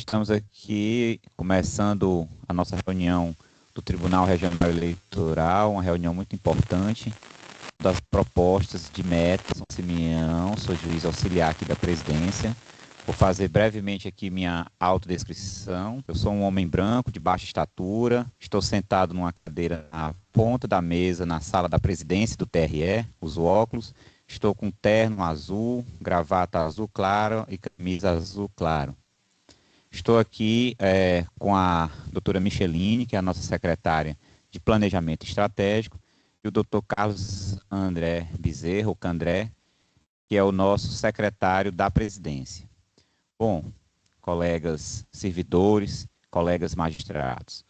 estamos aqui começando a nossa reunião do Tribunal Regional Eleitoral, uma reunião muito importante das propostas de metas. Sou Simeão, sou juiz auxiliar aqui da presidência. Vou fazer brevemente aqui minha autodescrição. Eu sou um homem branco, de baixa estatura, estou sentado numa cadeira na ponta da mesa, na sala da presidência do TRE, uso óculos, estou com terno azul, gravata azul claro e camisa azul claro. Estou aqui com a doutora Micheline, que é a nossa secretária de Planejamento Estratégico, e o doutor Carlos André Bezerra, o Candré, que é o nosso secretário da presidência. Bom, colegas servidores, colegas magistrados,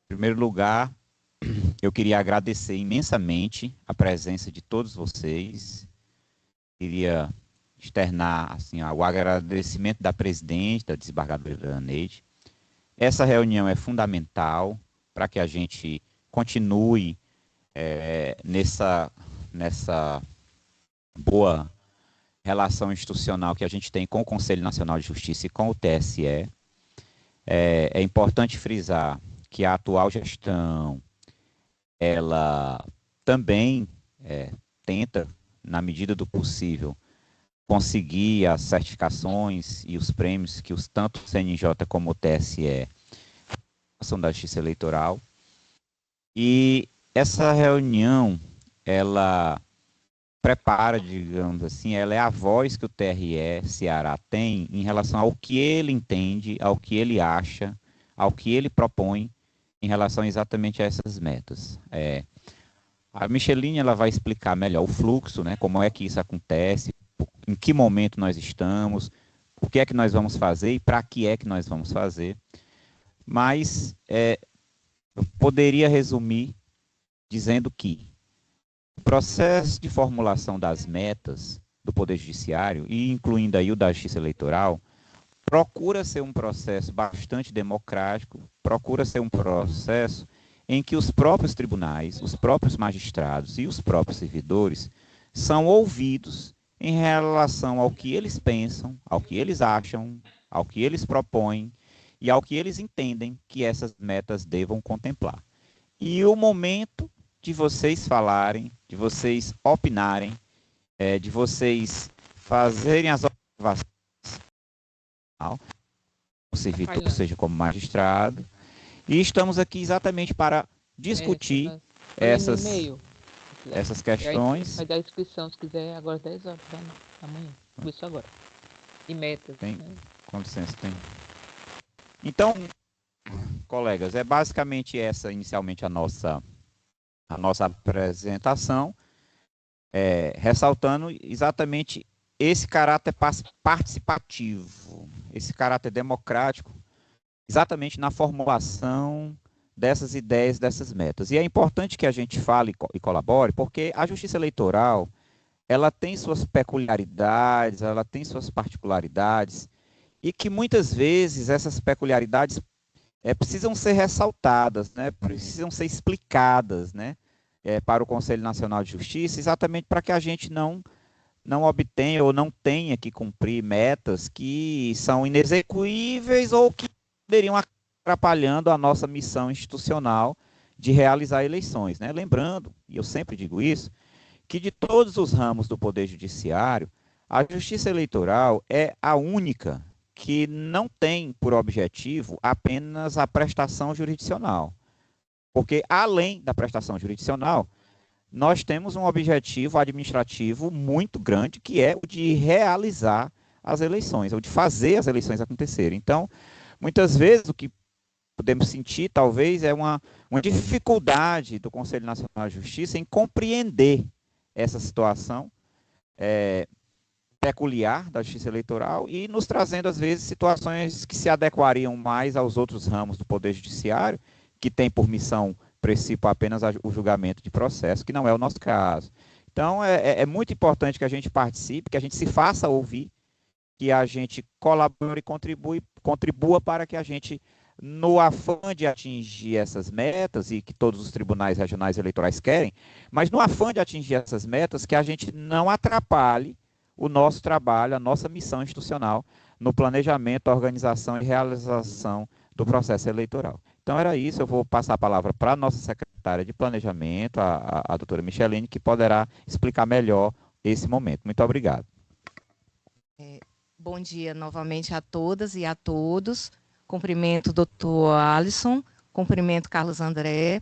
em primeiro lugar, eu queria agradecer imensamente a presença de todos vocês. Queria externar assim, o agradecimento da presidente, da desembargadora Neide. Essa reunião é fundamental para que a gente continue nessa boa relação institucional que a gente tem com o Conselho Nacional de Justiça e com o TSE. É importante frisar que a atual gestão, ela também tenta, na medida do possível, conseguir as certificações e os prêmios que tanto o CNJ como o TSE são da Justiça Eleitoral. E essa reunião, ela prepara, digamos assim, ela é a voz que o TRE Ceará tem em relação ao que ele entende, ao que ele acha, ao que ele propõe em relação exatamente a essas metas. A Micheline, ela vai explicar melhor o fluxo, né, como é que isso acontece, em que momento nós estamos, o que é que nós vamos fazer e para que é que nós vamos fazer. Mas eu poderia resumir dizendo que o processo de formulação das metas do Poder Judiciário, e incluindo aí o da Justiça Eleitoral, procura ser um processo bastante democrático, procura ser um processo em que os próprios tribunais, os próprios magistrados e os próprios servidores são ouvidos em relação ao que eles pensam, ao que eles acham, ao que eles propõem e ao que eles entendem que essas metas devam contemplar. E o momento de vocês falarem, de vocês opinarem, de vocês fazerem as observações, o servidor, seja como magistrado, e estamos aqui exatamente para discutir essas questões. Vai dar inscrição, se quiser, agora às 10 horas da manhã. Isso agora. E metas. Tem, com licença, tem. Então, colegas, é basicamente essa inicialmente a nossa apresentação, ressaltando exatamente esse caráter participativo, esse caráter democrático, exatamente na formulação dessas ideias, dessas metas. E é importante que a gente fale e colabore, porque a Justiça Eleitoral, ela tem suas peculiaridades, ela tem suas particularidades, e que muitas vezes essas peculiaridades precisam ser ressaltadas, né? Precisam ser explicadas, né? Para o Conselho Nacional de Justiça, exatamente para que a gente não obtenha ou não tenha que cumprir metas que são inexequíveis ou que poderiam atrapalhando a nossa missão institucional de realizar eleições, né? Lembrando, e eu sempre digo isso, que de todos os ramos do Poder Judiciário, a Justiça Eleitoral é a única que não tem por objetivo apenas a prestação jurisdicional. Porque, além da prestação jurisdicional, nós temos um objetivo administrativo muito grande, que é o de realizar as eleições, ou de fazer as eleições acontecerem. Então, muitas vezes, o que podemos sentir, talvez, é uma dificuldade do Conselho Nacional de Justiça em compreender essa situação peculiar da Justiça Eleitoral e nos trazendo, às vezes, situações que se adequariam mais aos outros ramos do Poder Judiciário, que tem por missão principal apenas o julgamento de processo, que não é o nosso caso. Então, é muito importante que a gente participe, que a gente se faça ouvir, que a gente colabore e contribua para que a gente, no afã de atingir essas metas, e que todos os tribunais regionais eleitorais querem, mas no afã de atingir essas metas, que a gente não atrapalhe o nosso trabalho, a nossa missão institucional no planejamento, organização e realização do processo eleitoral. Então era isso, eu vou passar a palavra para a nossa secretária de Planejamento, a doutora Micheline, que poderá explicar melhor esse momento. Muito obrigado. Bom dia novamente a todas e a todos. Cumprimento o doutor Alisson, cumprimento Carlos André.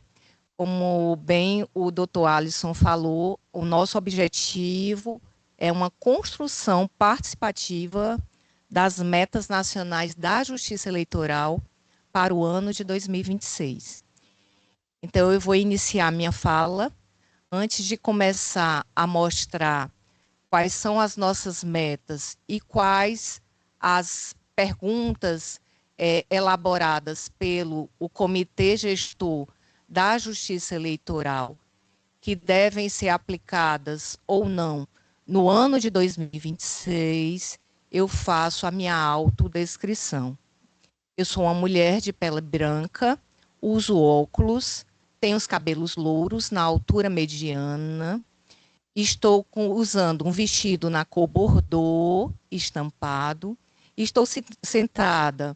Como bem o doutor Alisson falou, o nosso objetivo é uma construção participativa das metas nacionais da Justiça Eleitoral para o ano de 2026. Então, eu vou iniciar minha fala. Antes de começar a mostrar quais são as nossas metas e quais as perguntas elaboradas pelo o Comitê Gestor da Justiça Eleitoral, que devem ser aplicadas ou não no ano de 2026, eu faço a minha autodescrição. Eu sou uma mulher de pele branca, uso óculos, tenho os cabelos louros na altura mediana, estou usando um vestido na cor bordô, estampado, estou sentada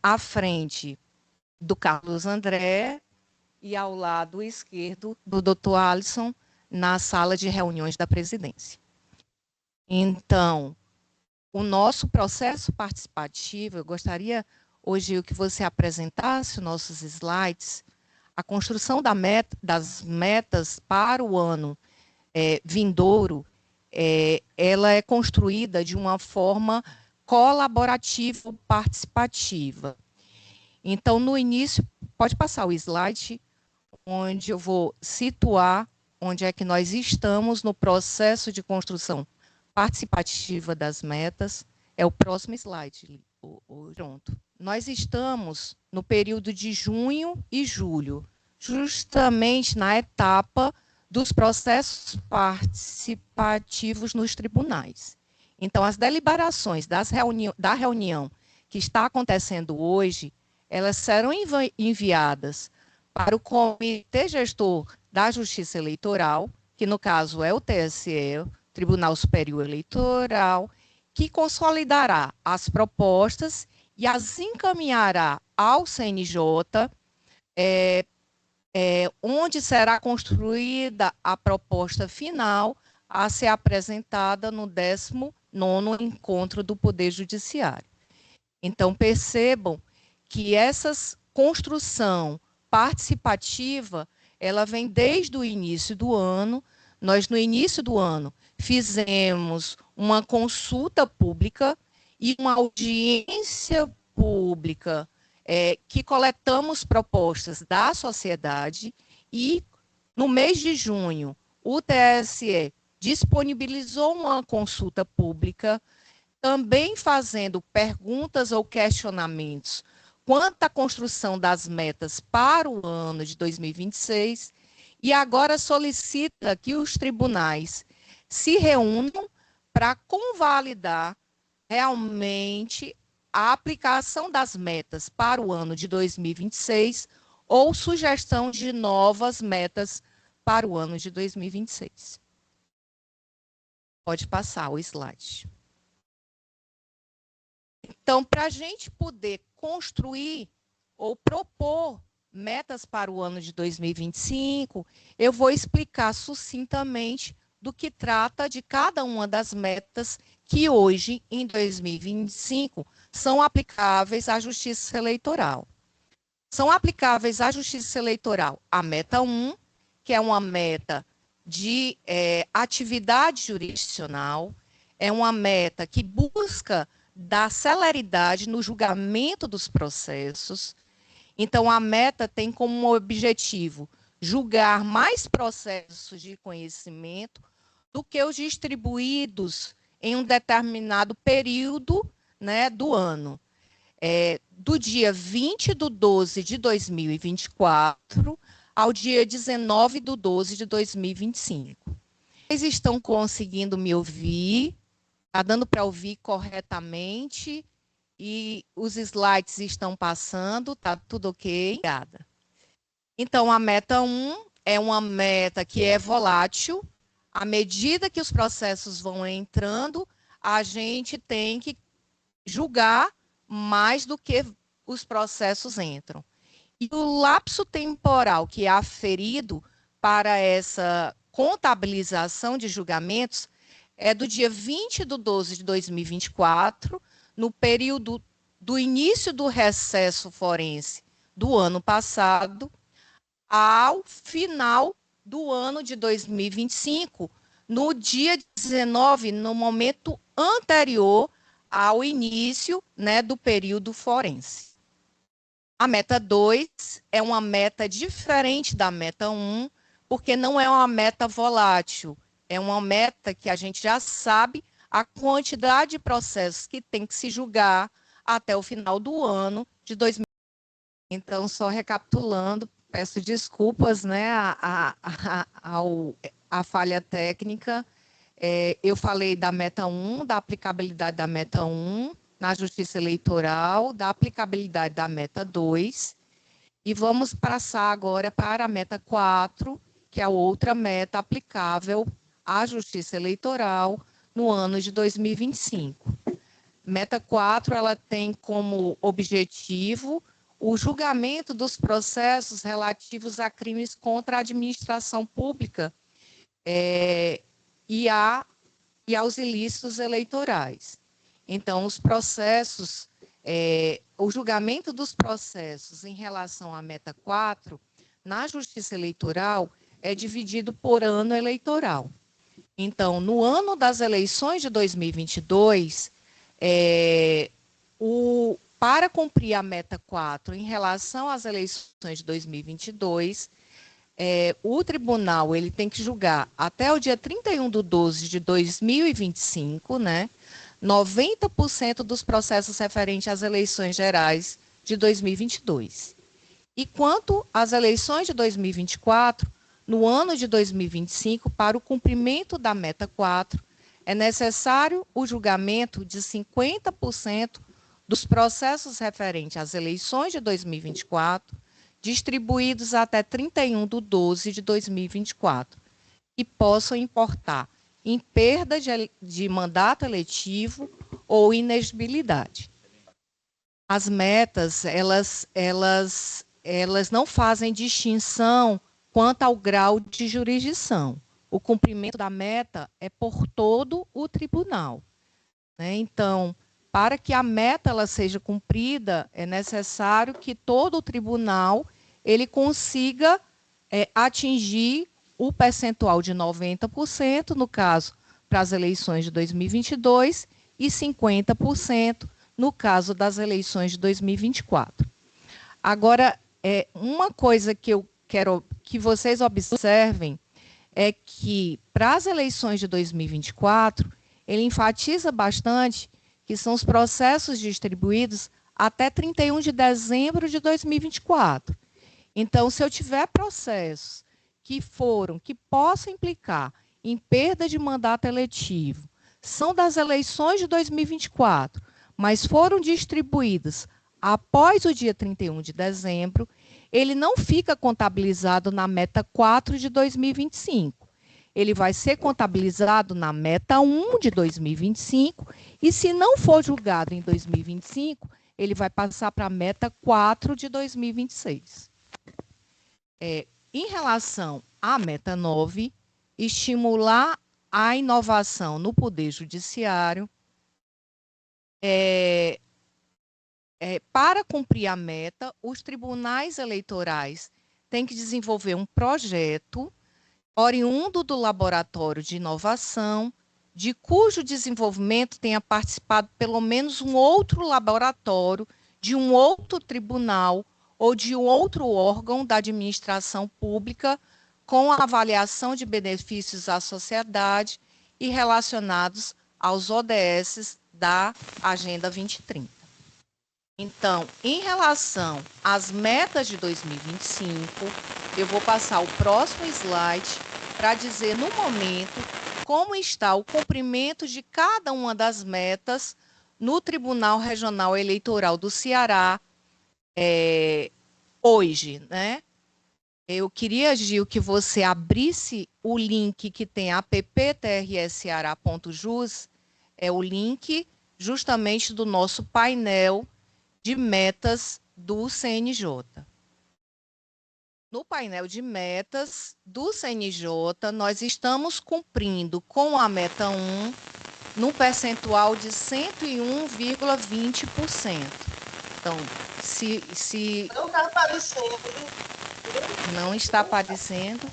à frente do Carlos André e ao lado esquerdo do Dr. Alisson, na sala de reuniões da presidência. Então, o nosso processo participativo, eu gostaria hoje que você apresentasse os nossos slides, a construção das metas para o ano vindouro, ela é construída de uma forma colaborativa, participativa. Então, no início, pode passar o slide, onde eu vou situar onde é que nós estamos no processo de construção participativa das metas. É o próximo slide, pronto. Nós estamos no período de junho e julho, justamente na etapa dos processos participativos nos tribunais. Então, as deliberações da reunião que está acontecendo hoje, elas serão enviadas para o Comitê Gestor da Justiça Eleitoral, que no caso é o TSE, Tribunal Superior Eleitoral, que consolidará as propostas e as encaminhará ao CNJ, onde será construída a proposta final a ser apresentada no 19º Encontro do Poder Judiciário. Então, percebam que essa construção participativa, ela vem desde o início do ano. Nós, no início do ano, fizemos uma consulta pública e uma audiência pública que coletamos propostas da sociedade e, no mês de junho, o TSE disponibilizou uma consulta pública, também fazendo perguntas ou questionamentos quanto à construção das metas para o ano de 2026, e agora solicita que os tribunais se reúnam para convalidar realmente a aplicação das metas para o ano de 2026 ou sugestão de novas metas para o ano de 2026. Pode passar o slide. Então, para a gente poder construir ou propor metas para o ano de 2025, eu vou explicar sucintamente do que trata de cada uma das metas que hoje, em 2025, são aplicáveis à Justiça Eleitoral. São aplicáveis à Justiça Eleitoral a meta 1, que é uma meta de atividade jurisdicional, é uma meta que busca dar celeridade no julgamento dos processos. Então, a meta tem como objetivo julgar mais processos de conhecimento do que os distribuídos em um determinado período, né, do ano. Do dia 20 de 12 de 2024 ao dia 19 de 12 de 2025. Vocês estão conseguindo me ouvir? Está dando para ouvir corretamente? E os slides estão passando? Está tudo ok? Obrigada. Então, a meta 1 é uma meta que é volátil. À medida que os processos vão entrando, a gente tem que julgar mais do que os processos entram. E o lapso temporal que é aferido para essa contabilização de julgamentos é do dia 20/12 de 2024, no período do início do recesso forense do ano passado, ao final do ano de 2025, no dia 19, no momento anterior ao início, né, do período forense. A meta 2 é uma meta diferente da meta 1, porque não é uma meta volátil, é uma meta que a gente já sabe a quantidade de processos que tem que se julgar até o final do ano de 2020. Então, só recapitulando, peço desculpas, né, a falha técnica. Eu falei da meta 1, da aplicabilidade da meta 1 na Justiça Eleitoral, da aplicabilidade da meta 2, e vamos passar agora para a meta 4, que é a outra meta aplicável à Justiça Eleitoral no ano de 2025. Meta 4, ela tem como objetivo o julgamento dos processos relativos a crimes contra a administração pública e aos ilícitos eleitorais. Então, os processos, o julgamento dos processos em relação à meta 4, na Justiça Eleitoral, é dividido por ano eleitoral. Então, no ano das eleições de 2022, para cumprir a meta 4 em relação às eleições de 2022, o tribunal ele tem que julgar até o dia 31/12 de 2025, né, 90% dos processos referentes às eleições gerais de 2022. E quanto às eleições de 2024, no ano de 2025, para o cumprimento da meta 4, é necessário o julgamento de 50% dos processos referentes às eleições de 2024, distribuídos até 31/12 de 2024, que possam importar em perda de mandato eletivo ou inexigibilidade. As metas, elas não fazem distinção quanto ao grau de jurisdição. O cumprimento da meta é por todo o tribunal, né? Então, para que a meta ela seja cumprida, é necessário que todo o tribunal ele consiga atingir o percentual de 90%, no caso, para as eleições de 2022, e 50% no caso das eleições de 2024. Agora, uma coisa que eu quero que vocês observem é que, para as eleições de 2024, ele enfatiza bastante que são os processos distribuídos até 31 de dezembro de 2024. Então, se eu tiver processos que possam implicar em perda de mandato eletivo, são das eleições de 2024, mas foram distribuídos após o dia 31 de dezembro, ele não fica contabilizado na meta 4 de 2025. Ele vai ser contabilizado na meta 1 de 2025, e se não for julgado em 2025, ele vai passar para a meta 4 de 2026. Em relação à meta 9, estimular a inovação no Poder Judiciário. Para cumprir a meta, os tribunais eleitorais têm que desenvolver um projeto oriundo do laboratório de inovação, de cujo desenvolvimento tenha participado pelo menos um outro laboratório de um outro tribunal ou de um outro órgão da administração pública, com a avaliação de benefícios à sociedade e relacionados aos ODS da Agenda 2030. Então, em relação às metas de 2025, eu vou passar o próximo slide para dizer, no momento, como está o cumprimento de cada uma das metas no Tribunal Regional Eleitoral do Ceará hoje, né? Eu queria, Gil, que você abrisse o link que tem app.trseara.jus, é o link justamente do nosso painel de metas do CNJ. No painel de metas do CNJ, nós estamos cumprindo com a meta 1 num percentual de 101,20%. Então, se Não está aparecendo. não está aparecendo,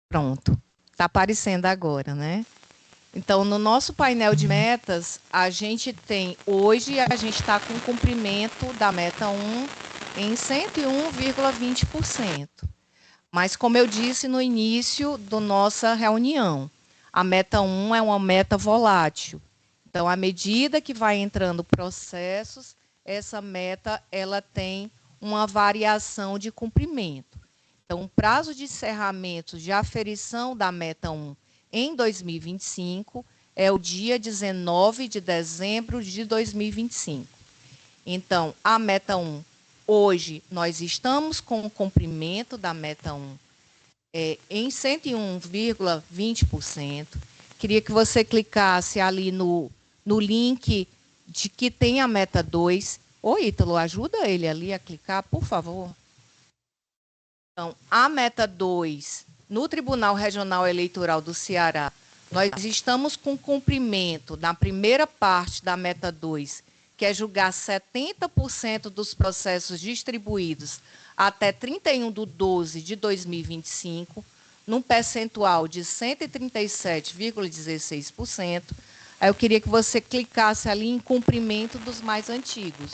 pronto, está aparecendo agora, né? Então, no nosso painel de metas, a gente tem, hoje, a gente está com o cumprimento da meta 1 em 101,20%. Mas, como eu disse no início da nossa reunião, a meta 1 é uma meta volátil. Então, à medida que vai entrando processos, essa meta ela tem uma variação de cumprimento. Então, o prazo de encerramento de aferição da meta 1 em 2025 é o dia 19 de dezembro de 2025. Então, a meta 1, hoje, nós estamos com o cumprimento da meta 1 em 101,20%. Queria que você clicasse ali no link de que tem a meta 2. Ô, Ítalo, ajuda ele ali a clicar, por favor. Então, a meta 2, no Tribunal Regional Eleitoral do Ceará, nós estamos com cumprimento na primeira parte da meta 2, que é julgar 70% dos processos distribuídos até 31/12/2025, num percentual de 137,16%. Aí eu queria que você clicasse ali em cumprimento dos mais antigos.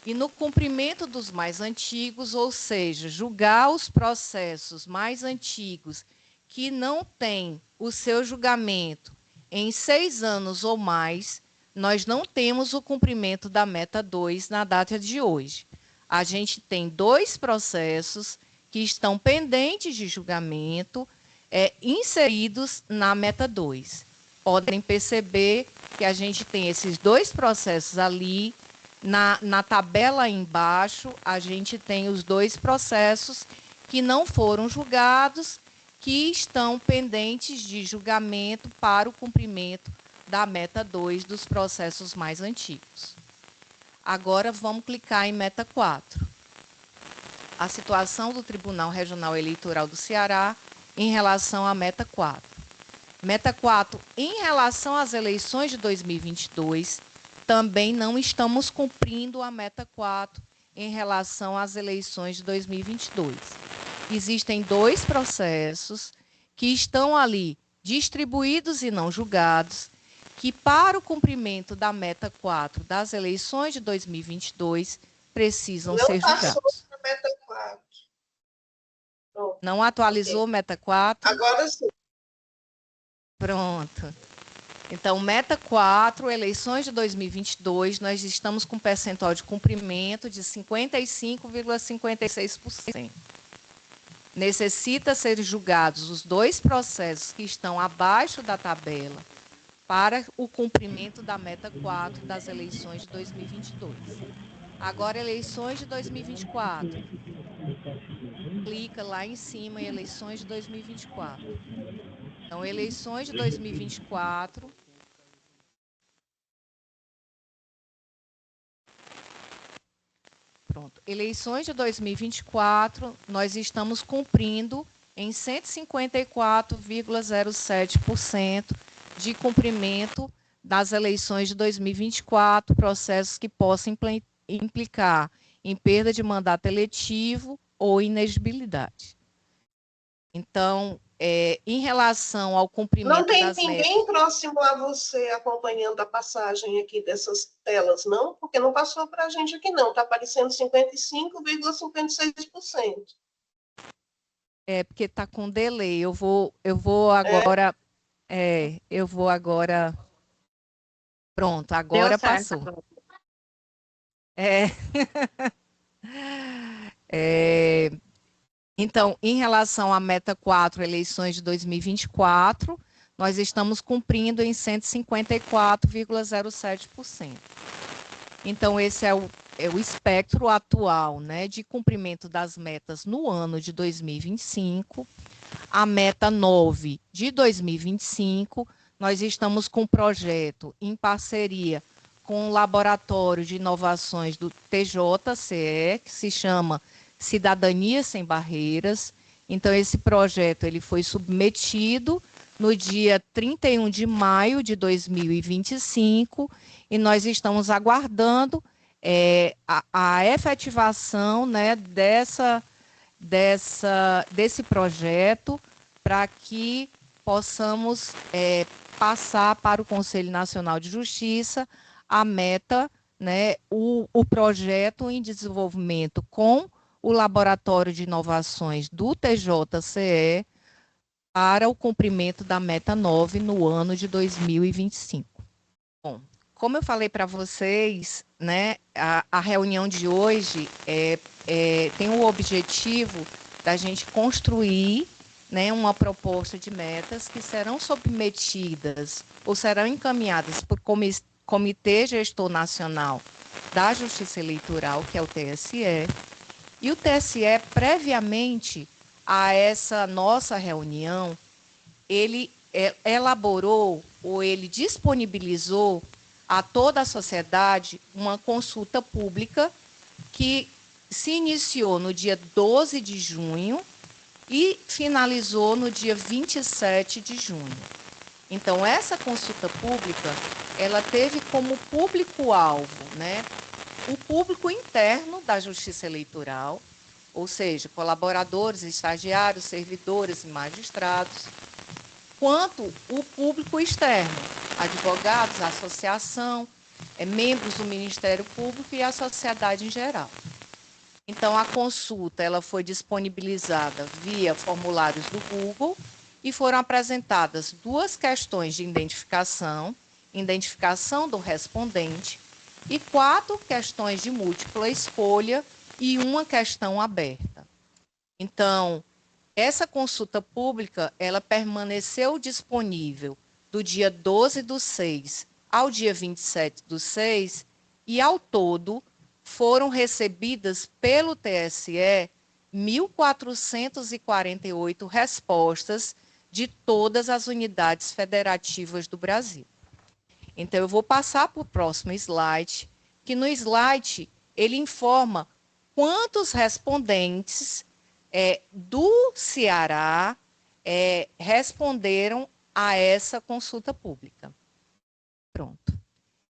E no cumprimento dos mais antigos, ou seja, julgar os processos mais antigos que não têm o seu julgamento em 6 anos ou mais, nós não temos o cumprimento da meta 2 na data de hoje. A gente tem 2 processos que estão pendentes de julgamento, inseridos na meta 2. Podem perceber que a gente tem esses 2 processos ali. Na tabela aí embaixo, a gente tem os 2 processos que não foram julgados, que estão pendentes de julgamento para o cumprimento da meta 2 dos processos mais antigos. Agora, vamos clicar em meta 4. A situação do Tribunal Regional Eleitoral do Ceará em relação à meta 4. Meta 4, em relação às eleições de 2022, também não estamos cumprindo a meta 4 em relação às eleições de 2022. Existem 2 processos que estão ali distribuídos e não julgados, que para o cumprimento da meta 4 das eleições de 2022 precisam ser julgados. Não passou para a meta 4. Pronto. Não atualizou meta 4? Agora sim. Pronto. Então, meta 4, eleições de 2022, nós estamos com percentual de cumprimento de 55,56%. Necessita ser julgados os 2 processos que estão abaixo da tabela para o cumprimento da meta 4 das eleições de 2022. Agora, eleições de 2024. Clica lá em cima em eleições de 2024. Então, eleições de 2024. Pronto. Eleições de 2024, nós estamos cumprindo em 154,07% de cumprimento das eleições de 2024, processos que possam implicar em perda de mandato eletivo ou inegibilidade. Então, em relação ao cumprimento Não tem das ninguém metas... próximo a você acompanhando a passagem aqui dessas telas, não? Porque não passou para a gente aqui, não. Está aparecendo 55,56%. Porque está com delay. Eu vou agora... eu vou agora... Pronto, agora passou. Então, em relação à meta 4, eleições de 2024, nós estamos cumprindo em 154,07%. Então, esse é o espectro atual, né, de cumprimento das metas no ano de 2025. A meta 9 de 2025, nós estamos com um projeto em parceria com o Laboratório de Inovações do TJCE, que se chama Cidadania Sem Barreiras. Então, esse projeto ele foi submetido no dia 31 de maio de 2025 e nós estamos aguardando a efetivação, né, desse projeto para que possamos passar para o Conselho Nacional de Justiça a meta, né, o projeto em desenvolvimento com o Laboratório de Inovações do TJCE para o cumprimento da meta 9 no ano de 2025. Bom, como eu falei para vocês, né, a reunião de hoje tem o objetivo da gente construir, né, uma proposta de metas que serão submetidas ou serão encaminhadas por Comitê Gestor Nacional da Justiça Eleitoral, que é o TSE, e o TSE, previamente a essa nossa reunião, ele elaborou ou ele disponibilizou a toda a sociedade uma consulta pública que se iniciou no dia 12 de junho e finalizou no dia 27 de junho. Então, essa consulta pública, ela teve como público-alvo, né, o público interno da Justiça Eleitoral, ou seja, colaboradores, estagiários, servidores e magistrados, quanto o público externo, advogados, associação, membros do Ministério Público e a sociedade em geral. Então, a consulta ela foi disponibilizada via formulários do Google e foram apresentadas 2 questões de identificação do respondente, e 4 questões de múltipla escolha e 1 questão aberta. Então, essa consulta pública, ela permaneceu disponível do dia 12/6 ao dia 27/6 e, ao todo, foram recebidas pelo TSE 1.448 respostas de todas as unidades federativas do Brasil. Então, eu vou passar para o próximo slide, que no slide ele informa quantos respondentes do Ceará responderam a essa consulta pública. Pronto.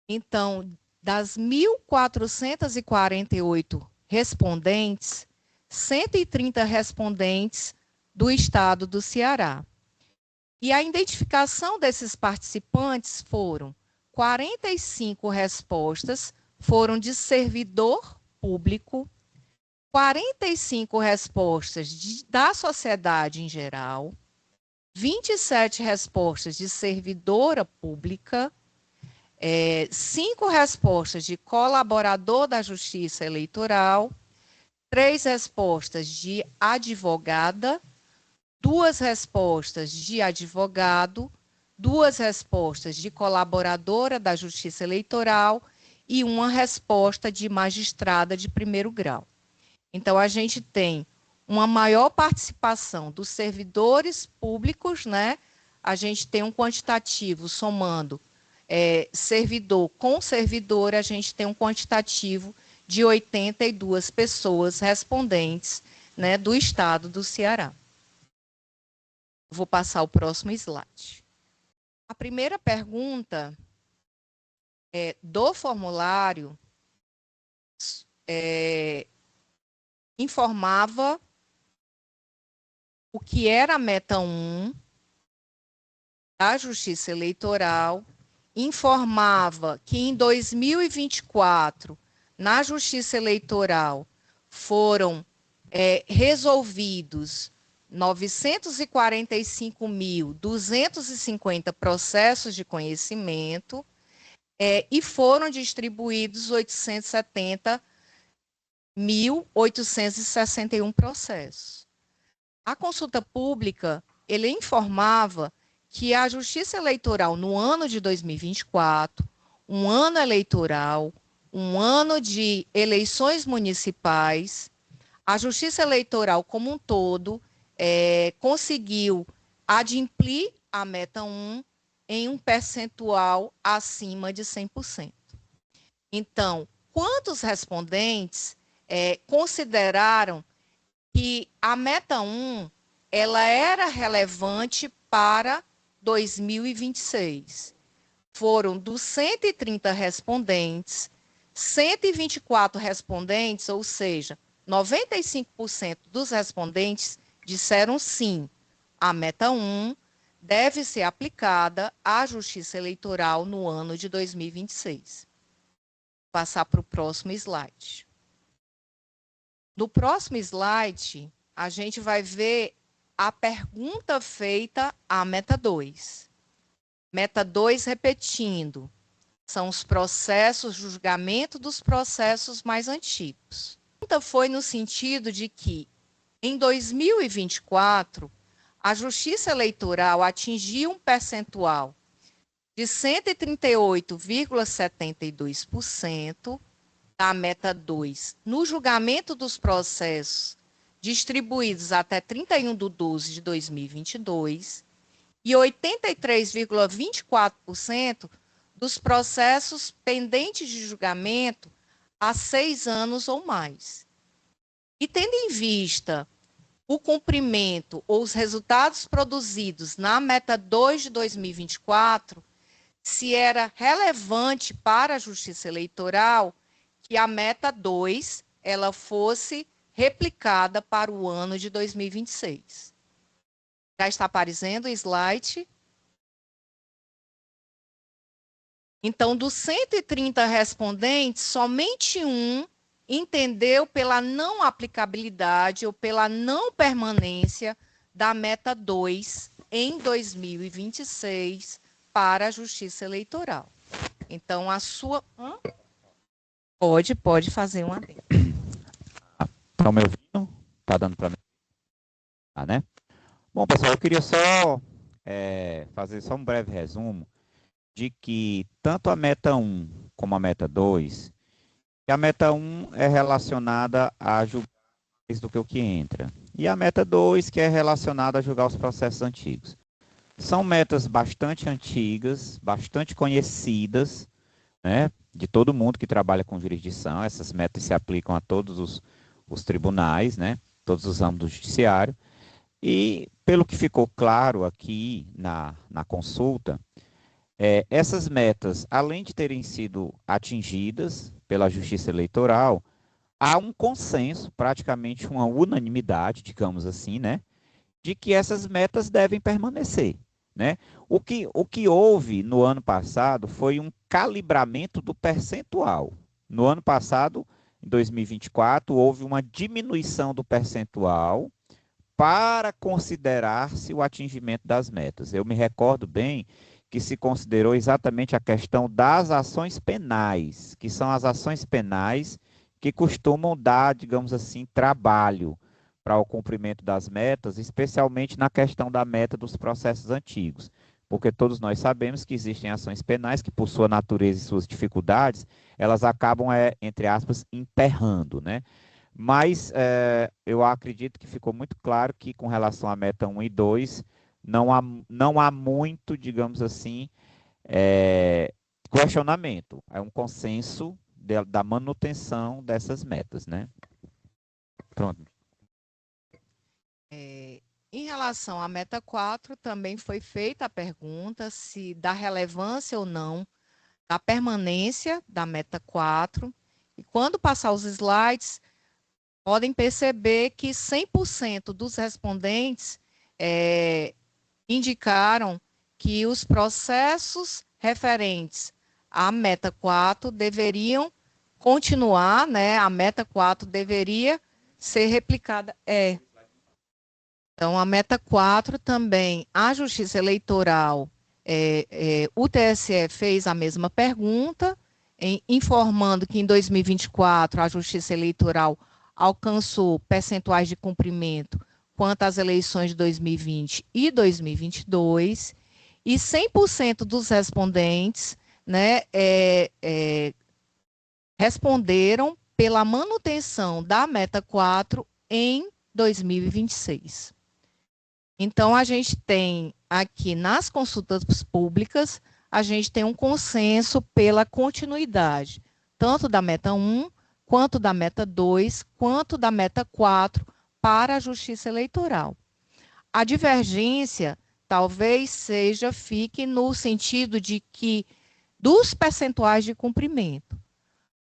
Então, das 1.448 respondentes, 130 respondentes do estado do Ceará. E a identificação desses participantes foram 45 respostas foram de servidor público, 45 respostas da sociedade em geral, 27 respostas de servidora pública, 5 respostas de colaborador da Justiça Eleitoral, 3 respostas de advogada, 2 respostas de advogado, 2 respostas de colaboradora da Justiça Eleitoral e 1 resposta de magistrada de primeiro grau. Então, a gente tem uma maior participação dos servidores públicos, né? A gente tem um quantitativo somando servidor com servidor, a gente tem um quantitativo de 82 pessoas respondentes, né, do estado do Ceará. Vou passar o próximo slide. A primeira pergunta do formulário informava o que era a meta 1 da Justiça Eleitoral, informava que em 2024, na Justiça Eleitoral, foram resolvidos 945.250 processos de conhecimento e foram distribuídos 870.861 processos. A consulta pública, ele informava que a Justiça Eleitoral, no ano de 2024, um ano eleitoral, um ano de eleições municipais, a Justiça Eleitoral como um todo conseguiu adimplir a meta 1 em um percentual acima de 100%. Então, quantos respondentes consideraram que a meta 1 ela era relevante para 2026? Foram dos 130 respondentes, 124 respondentes, ou seja, 95% dos respondentes disseram sim, a meta 1 deve ser aplicada à Justiça Eleitoral no ano de 2026. Vou passar para o próximo slide. No próximo slide, a gente vai ver a pergunta feita à meta 2. Meta 2, repetindo, são os processos, julgamento dos processos mais antigos. A pergunta foi no sentido de que, em 2024, a Justiça Eleitoral atingiu um percentual de 138,72% da meta 2 no julgamento dos processos distribuídos até 31/12/2022 e 83,24% dos processos pendentes de julgamento há 6 anos ou mais. E tendo em vista o cumprimento ou os resultados produzidos na meta 2 de 2024, se era relevante para a Justiça Eleitoral que a meta 2 ela fosse replicada para o ano de 2026. Já está aparecendo o slide. Então, dos 130 respondentes, somente um entendeu pela não aplicabilidade ou pela não permanência da meta 2 em 2026 para a Justiça Eleitoral. Então, a sua... Pode fazer uma adendo. Estão me ouvindo? Está dando para mim? Né? Bom, pessoal, eu queria só fazer só um breve resumo de que tanto a meta 1 como a meta 2, que a meta 1 é relacionada a julgar mais do que o que entra, e a meta 2, que é relacionada a julgar os processos antigos. São metas bastante antigas, bastante conhecidas, né, de todo mundo que trabalha com jurisdição. Essas metas se aplicam a todos os tribunais, né, todos os âmbitos do judiciário. E, pelo que ficou claro aqui na consulta, essas metas, além de terem sido atingidas pela Justiça Eleitoral, há um consenso, praticamente uma unanimidade, digamos assim, né, de que essas metas devem permanecer, né? O que houve no ano passado foi um calibramento do percentual. No ano passado, em 2024, houve uma diminuição do percentual para considerar-se o atingimento das metas. Eu me recordo bem que se considerou exatamente a questão das ações penais, que são as ações penais que costumam dar, digamos assim, trabalho para o cumprimento das metas, especialmente na questão da meta dos processos antigos, porque todos nós sabemos que existem ações penais que, por sua natureza e suas dificuldades, elas acabam, entre aspas, emperrando, né? Mas eu acredito que ficou muito claro que, com relação à meta 1 e 2, não há muito, digamos assim, questionamento. É um consenso da manutenção dessas metas, né? Pronto. Em relação à meta 4, também foi feita a pergunta se dá relevância ou não da permanência da meta 4. E quando passar os slides, podem perceber que 100% dos respondentes indicaram que os processos referentes à meta 4 deveriam continuar, né? A meta 4 deveria ser replicada. Então, a meta 4 também, a Justiça Eleitoral, o TSE fez a mesma pergunta, informando que em 2024 a Justiça Eleitoral alcançou percentuais de cumprimento quanto às eleições de 2020 e 2022, e 100% dos respondentes, né, responderam pela manutenção da meta 4 em 2026. Então, a gente tem aqui nas consultas públicas, a gente tem um consenso pela continuidade, tanto da meta 1, quanto da meta 2, quanto da meta 4 para a Justiça Eleitoral. A divergência talvez fique no sentido de que dos percentuais de cumprimento,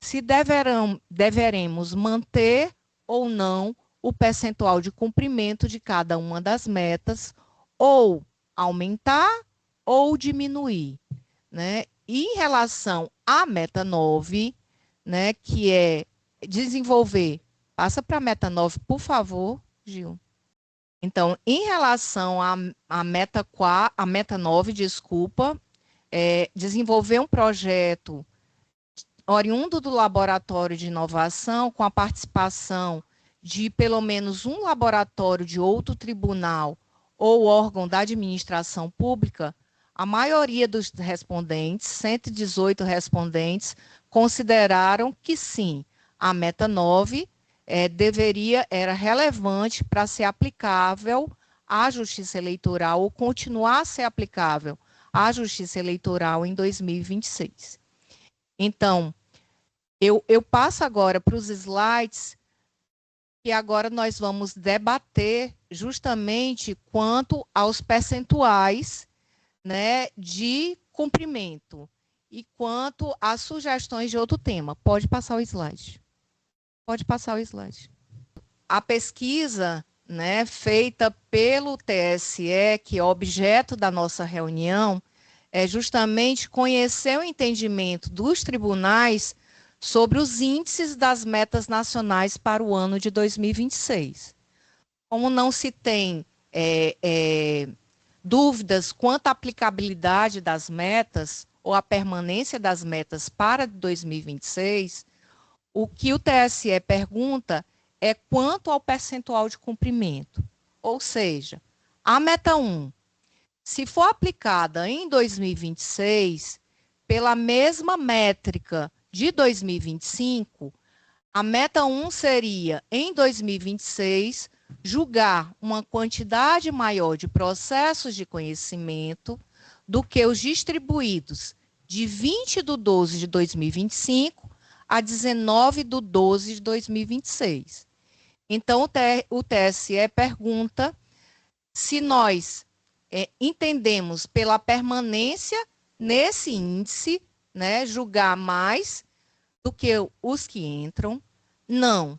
se deveremos manter ou não o percentual de cumprimento de cada uma das metas, ou aumentar ou diminuir, né? E em relação à meta 9, né, que é desenvolver, passa para a meta 9, por favor, Gil. Então, em relação à meta 4, a meta 9, desculpa, desenvolver um projeto oriundo do laboratório de inovação, com a participação de pelo menos um laboratório de outro tribunal ou órgão da administração pública, a maioria dos respondentes, 118 respondentes, consideraram que sim, a meta 9 era relevante para ser aplicável à Justiça Eleitoral ou continuar a ser aplicável à Justiça Eleitoral em 2026. Então, eu passo agora para os slides, e agora nós vamos debater justamente quanto aos percentuais, né, de cumprimento e quanto às sugestões de outro tema. Pode passar o slide. Pode passar o slide. A pesquisa, né, feita pelo TSE, que é objeto da nossa reunião, é justamente conhecer o entendimento dos tribunais sobre os índices das metas nacionais para o ano de 2026. Como não se tem dúvidas quanto à aplicabilidade das metas ou à permanência das metas para 2026, o que o TSE pergunta é quanto ao percentual de cumprimento. Ou seja, a meta 1, se for aplicada em 2026, pela mesma métrica de 2025, a meta 1 seria, em 2026, julgar uma quantidade maior de processos de conhecimento do que os distribuídos de 20/12 de 2025 a 19/12 de 2026. Então, o TSE pergunta se nós entendemos pela permanência nesse índice, né, julgar mais do que os que entram, não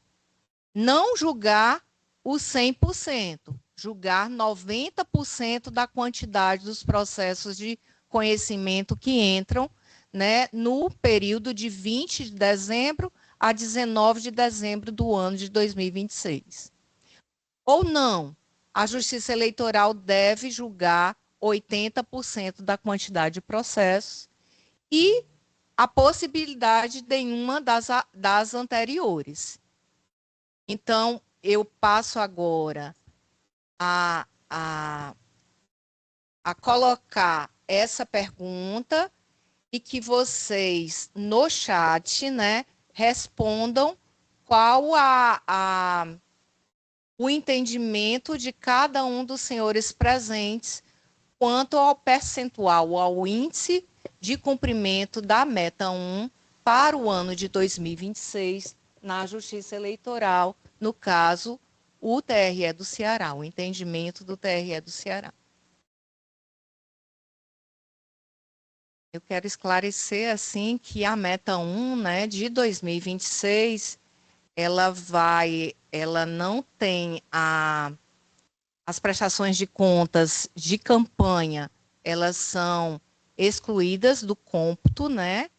julgar os 100%, julgar 90% da quantidade dos processos de conhecimento que entram, né, no período de 20 de dezembro a 19 de dezembro do ano de 2026. Ou não, a Justiça Eleitoral deve julgar 80% da quantidade de processos e a possibilidade de nenhuma das anteriores. Então, eu passo agora a colocar essa pergunta e que vocês, no chat, né, respondam qual o entendimento de cada um dos senhores presentes quanto ao percentual, ao índice de cumprimento da meta 1 para o ano de 2026 na Justiça Eleitoral, no caso, o TRE do Ceará, o entendimento do TRE do Ceará. Eu quero esclarecer, assim, que a meta 1, né, de 2026, ela não tem as prestações de contas de campanha, elas são excluídas do cômputo, né,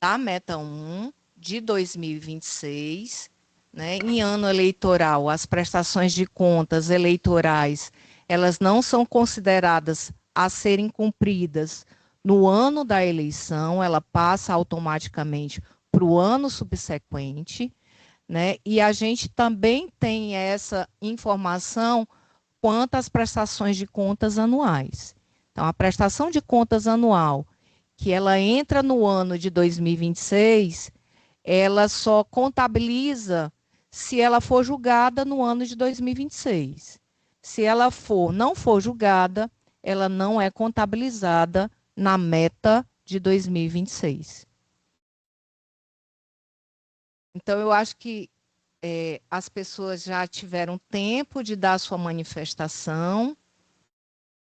da meta 1 de 2026, né? Em ano eleitoral, as prestações de contas eleitorais, elas não são consideradas a serem cumpridas no ano da eleição, ela passa automaticamente para o ano subsequente, né? E a gente também tem essa informação quanto às prestações de contas anuais. Então, a prestação de contas anual, que ela entra no ano de 2026, ela só contabiliza se ela for julgada no ano de 2026. se ela não for julgada, ela não é contabilizada na meta de 2026. Então, eu acho que as pessoas já tiveram tempo de dar sua manifestação,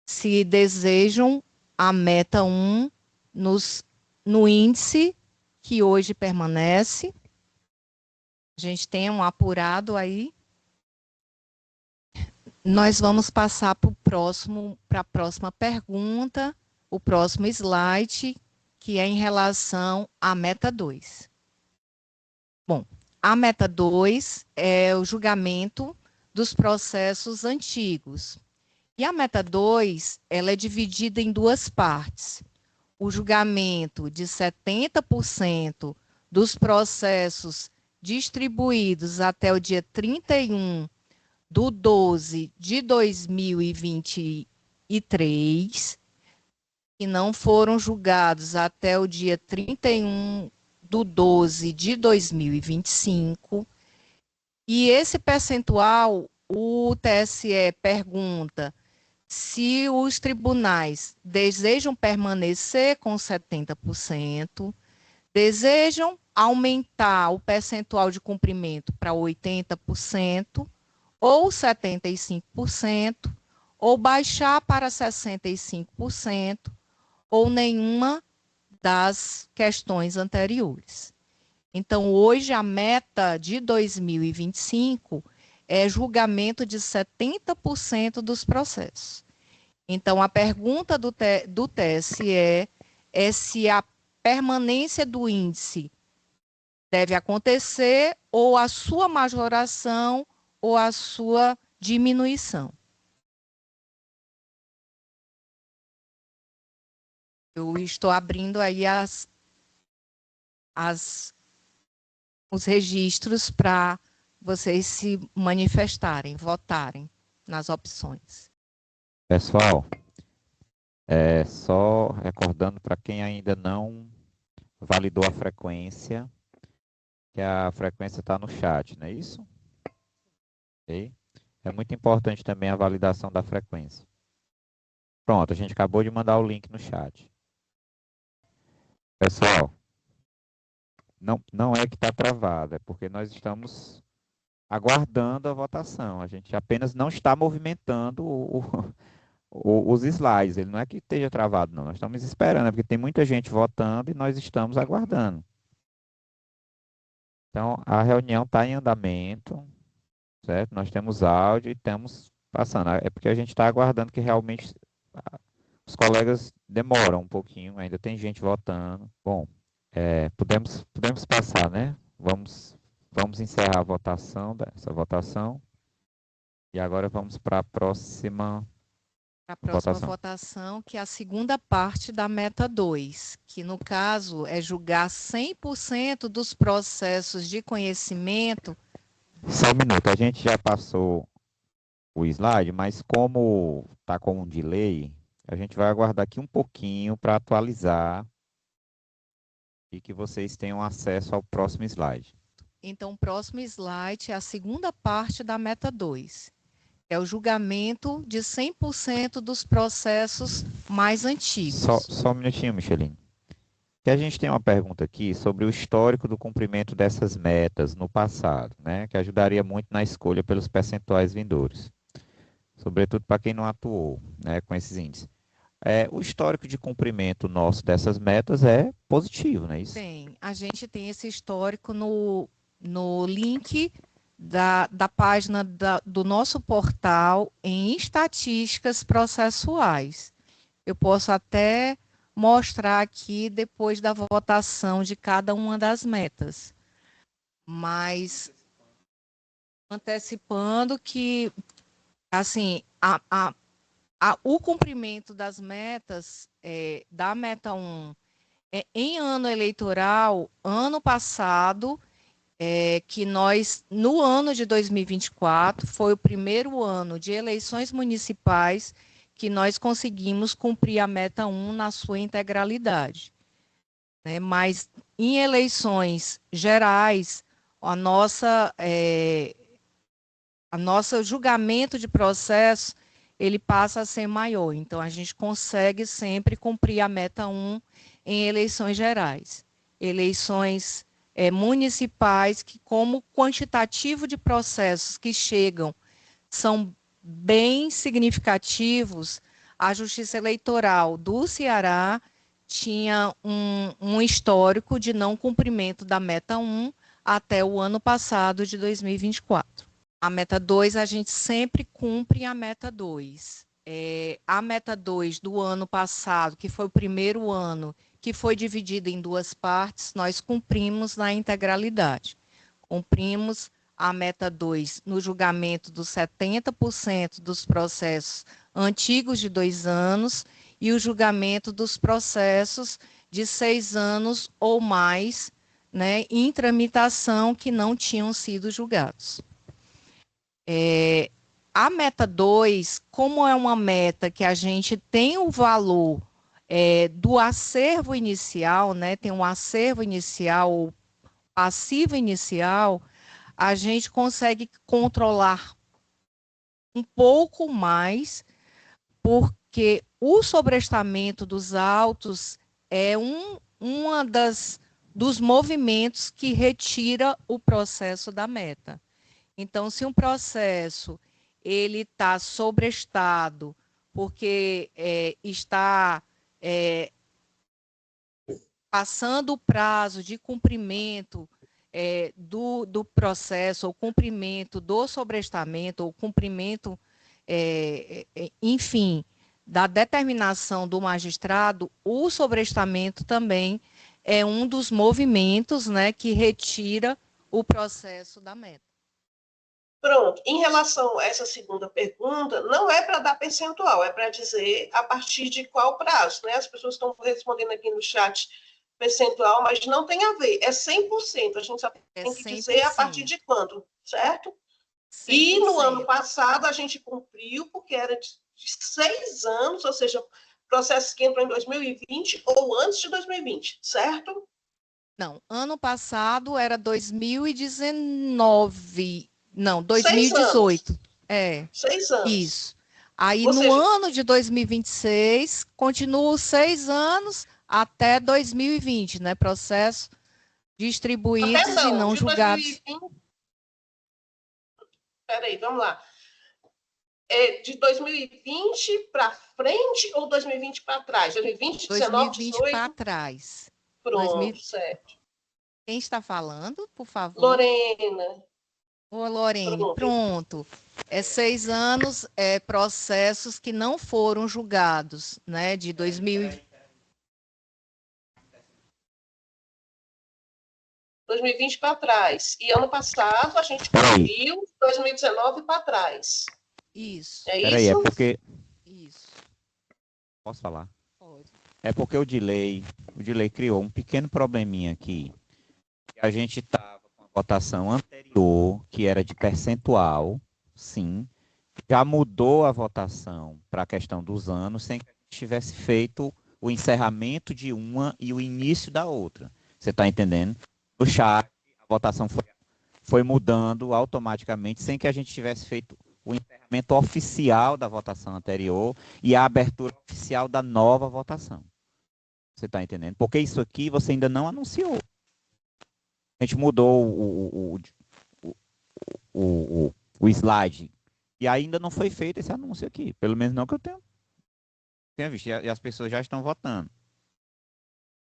se desejam a meta 1 no índice que hoje permanece. A gente tem um apurado aí. Nós vamos passar para a próxima pergunta, o próximo slide, que é em relação à meta 2. Bom, a meta 2 é o julgamento dos processos antigos. E a meta 2, ela é dividida em duas partes. O julgamento de 70% dos processos distribuídos até o dia 31/12 de 2023, que não foram julgados até o dia 31/12 de 2025. E esse percentual, o TSE pergunta se os tribunais desejam permanecer com 70%, desejam aumentar o percentual de cumprimento para 80%, ou 75%, ou baixar para 65%, ou nenhuma das questões anteriores. Então, hoje, a meta de 2025 é julgamento de 70% dos processos. Então, a pergunta do TSE é se a permanência do índice deve acontecer, ou a sua majoração, ou a sua diminuição. Eu estou abrindo aí os registros para vocês se manifestarem, votarem nas opções. Pessoal, só recordando para quem ainda não validou a frequência, que a frequência está no chat, não é isso? Okay? É muito importante também a validação da frequência. Pronto, a gente acabou de mandar o link no chat. Pessoal, não é que está travado, é porque nós estamos aguardando a votação. A gente apenas não está movimentando os slides. Ele não é que esteja travado, não. Nós estamos esperando, porque tem muita gente votando e nós estamos aguardando. Então, a reunião está em andamento, certo? Nós temos áudio e estamos passando. É porque a gente está aguardando que realmente os colegas demoram um pouquinho, ainda tem gente votando. Bom, podemos passar, né? Vamos encerrar a votação, essa votação. E agora vamos para a próxima votação, que é a segunda parte da meta 2, que no caso é julgar 100% dos processos de conhecimento. Só um minuto, a gente já passou o slide, mas como está com um delay, a gente vai aguardar aqui um pouquinho para atualizar e que vocês tenham acesso ao próximo slide. Então, o próximo slide é a segunda parte da meta 2. É o julgamento de 100% dos processos mais antigos. Só um minutinho, Micheline. Que a gente tem uma pergunta aqui sobre o histórico do cumprimento dessas metas no passado, né? Que ajudaria muito na escolha pelos percentuais vindouros. Sobretudo para quem não atuou, né, com esses índices. O histórico de cumprimento nosso dessas metas é positivo, não é isso? Tem. A gente tem esse histórico no link da página do nosso portal em estatísticas processuais. Eu posso até mostrar aqui depois da votação de cada uma das metas. Mas antecipando que, assim, o cumprimento das metas, da meta 1, em ano eleitoral, ano passado, que nós, no ano de 2024, foi o primeiro ano de eleições municipais que nós conseguimos cumprir a meta 1 na sua integralidade. Né? Mas, em eleições gerais, a nosso julgamento de processo, ele passa a ser maior. Então, a gente consegue sempre cumprir a meta 1 em eleições gerais. Eleições municipais, que como quantitativo de processos que chegam são bem significativos, a Justiça Eleitoral do Ceará tinha um histórico de não cumprimento da meta 1 até o ano passado, de 2024. A meta 2, a gente sempre cumpre a meta 2. A meta 2 do ano passado, que foi o primeiro ano, que foi dividida em duas partes, nós cumprimos na integralidade. Cumprimos a meta 2 no julgamento dos 70% dos processos antigos de 2 anos e o julgamento dos processos de 6 anos ou mais, né, em tramitação, que não tinham sido julgados. A meta 2, como é uma meta que a gente tem o valor do acervo inicial, né, tem um acervo inicial, ou passivo inicial, a gente consegue controlar um pouco mais, porque o sobrestamento dos autos é uma dos movimentos que retira o processo da meta. Então, se um processo ele está sobrestado, porque está passando o prazo de cumprimento do processo, ou cumprimento do sobrestamento, ou cumprimento, enfim, da determinação do magistrado, o sobrestamento também é um dos movimentos, né, que retira o processo da meta. Pronto. Em relação a essa segunda pergunta, não é para dar percentual, é para dizer a partir de qual prazo, né? As pessoas estão respondendo aqui no chat percentual, mas não tem a ver, é 100%. A gente só tem que dizer a partir de quanto, certo? 100%. E no ano passado a gente cumpriu, porque era de 6 anos, ou seja, processo que entrou em 2020 ou antes de 2020, certo? Não, ano passado era 2019. Não, 2018. 6 anos. Isso. Aí, no ano de 2026, continua os 6 anos até 2020, né? Processo distribuídos e não julgados. Peraí, vamos lá. De 2020 para frente ou 2020 para trás? 2020, 2020 para trás. Pronto, certo. Quem está falando, por favor? Lorena. Ô, Lorene, pronto. 6 anos, processos que não foram julgados, né, de 2020 para trás. E ano passado a gente cumpriu 2019 para trás. Isso. É isso? Peraí, é porque... Isso. Posso falar? Pode. É porque o delay criou um pequeno probleminha aqui. A gente estava com a votação anterior, que era de percentual, sim. Já mudou a votação para a questão dos anos, sem que a gente tivesse feito o encerramento de uma e o início da outra. Você está entendendo? No chat, a votação foi mudando automaticamente, sem que a gente tivesse feito o encerramento oficial da votação anterior e a abertura oficial da nova votação. Você está entendendo? Porque isso aqui você ainda não anunciou. A gente mudou o slide e ainda não foi feito esse anúncio aqui. Pelo menos não que eu tenha visto. E as pessoas já estão votando.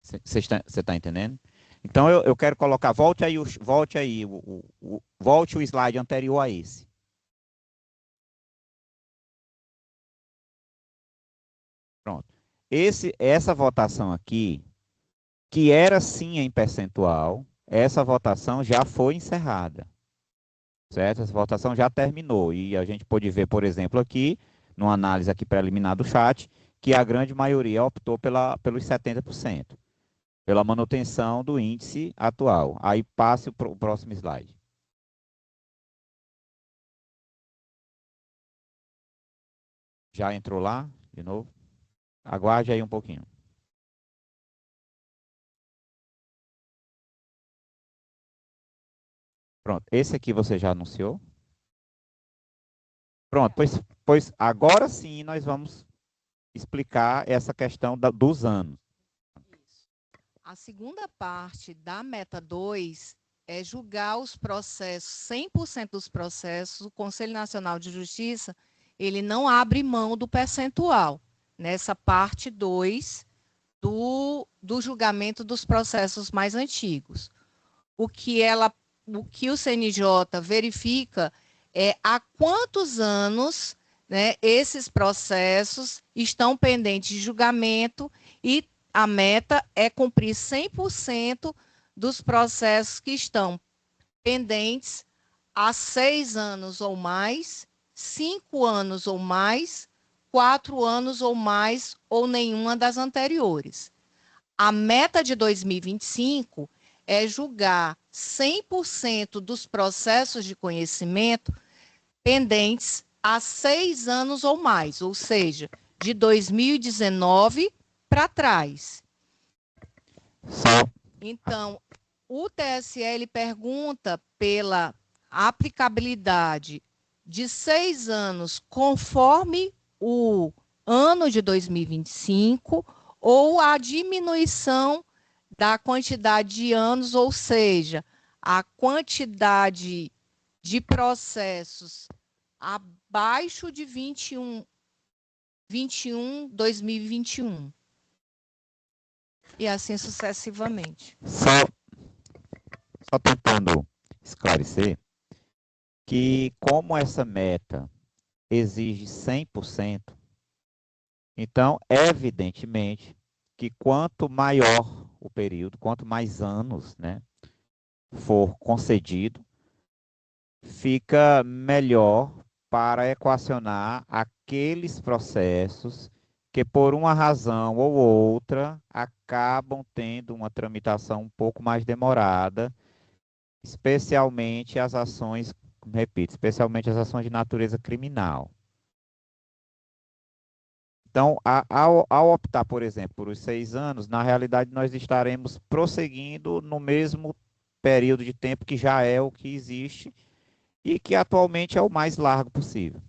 Você está entendendo? Então eu quero colocar, volte o slide anterior a esse. Pronto. Essa votação aqui, que era sim em percentual, essa votação já foi encerrada. Certo? Essa votação já terminou. E a gente pode ver, por exemplo, aqui, numa análise aqui preliminar do chat, que a grande maioria optou pelos 70%, pela manutenção do índice atual. Aí passe o próximo slide. Já entrou lá, de novo? Aguarde aí um pouquinho. Pronto, esse aqui você já anunciou? Pronto, pois agora sim nós vamos explicar essa questão dos anos. A segunda parte da meta 2 é julgar os processos, 100% dos processos, o Conselho Nacional de Justiça, ele não abre mão do percentual, nessa parte 2 do julgamento dos processos mais antigos. O que o CNJ verifica é há quantos anos, né, esses processos estão pendentes de julgamento, e a meta é cumprir 100% dos processos que estão pendentes há 6 anos ou mais, 5 anos ou mais, 4 anos ou mais, ou nenhuma das anteriores. A meta de 2025 é julgar 100% dos processos de conhecimento pendentes há 6 anos ou mais, ou seja, de 2019 para trás. Então, o TSE ele pergunta pela aplicabilidade de 6 anos conforme o ano de 2025 ou a diminuição da quantidade de anos, ou seja, a quantidade de processos abaixo de 2021. E assim sucessivamente. Só tentando esclarecer que, como essa meta exige 100%, então, evidentemente, que quanto maior o período, quanto mais anos, né, for concedido, fica melhor para equacionar aqueles processos que, por uma razão ou outra, acabam tendo uma tramitação um pouco mais demorada, especialmente as ações, repito, especialmente as ações de natureza criminal. Então, ao optar, por exemplo, por os 6 anos, na realidade nós estaremos prosseguindo no mesmo período de tempo que já é o que existe e que atualmente é o mais largo possível.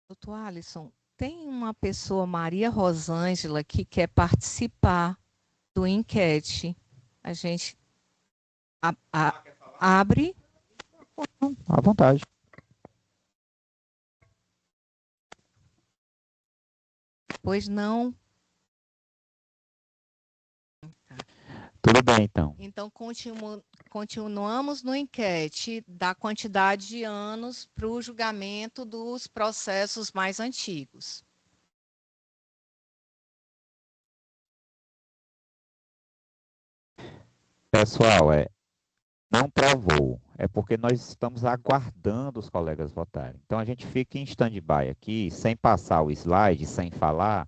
Doutor Alisson, tem uma pessoa, Maria Rosângela, que quer participar do enquete. A gente abre. À vontade. Pois não. Tudo bem, então. Então, continuamos no enquete da quantidade de anos para o julgamento dos processos mais antigos. Pessoal, não travou. É porque nós estamos aguardando os colegas votarem. Então, a gente fica em stand-by aqui, sem passar o slide, sem falar,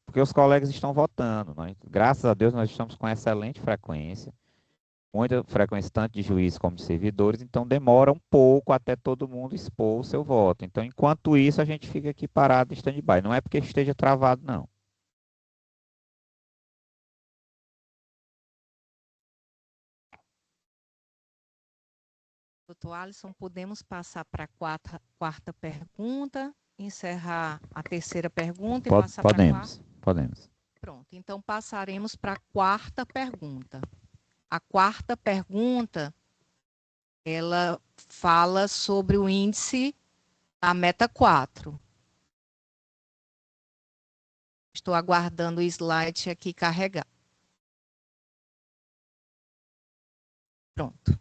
porque os colegas estão votando. Graças a Deus, nós estamos com excelente frequência, muita frequência tanto de juízes como de servidores, então demora um pouco até todo mundo expor o seu voto. Então, enquanto isso, a gente fica aqui parado em stand-by. Não é porque esteja travado, não. Doutor Alisson, podemos passar para a quarta pergunta, encerrar a terceira pergunta e passar para a quarta? Podemos. Pronto, então passaremos para a quarta pergunta. A quarta pergunta, ela fala sobre o índice da meta 4. Estou aguardando o slide aqui carregar. Pronto.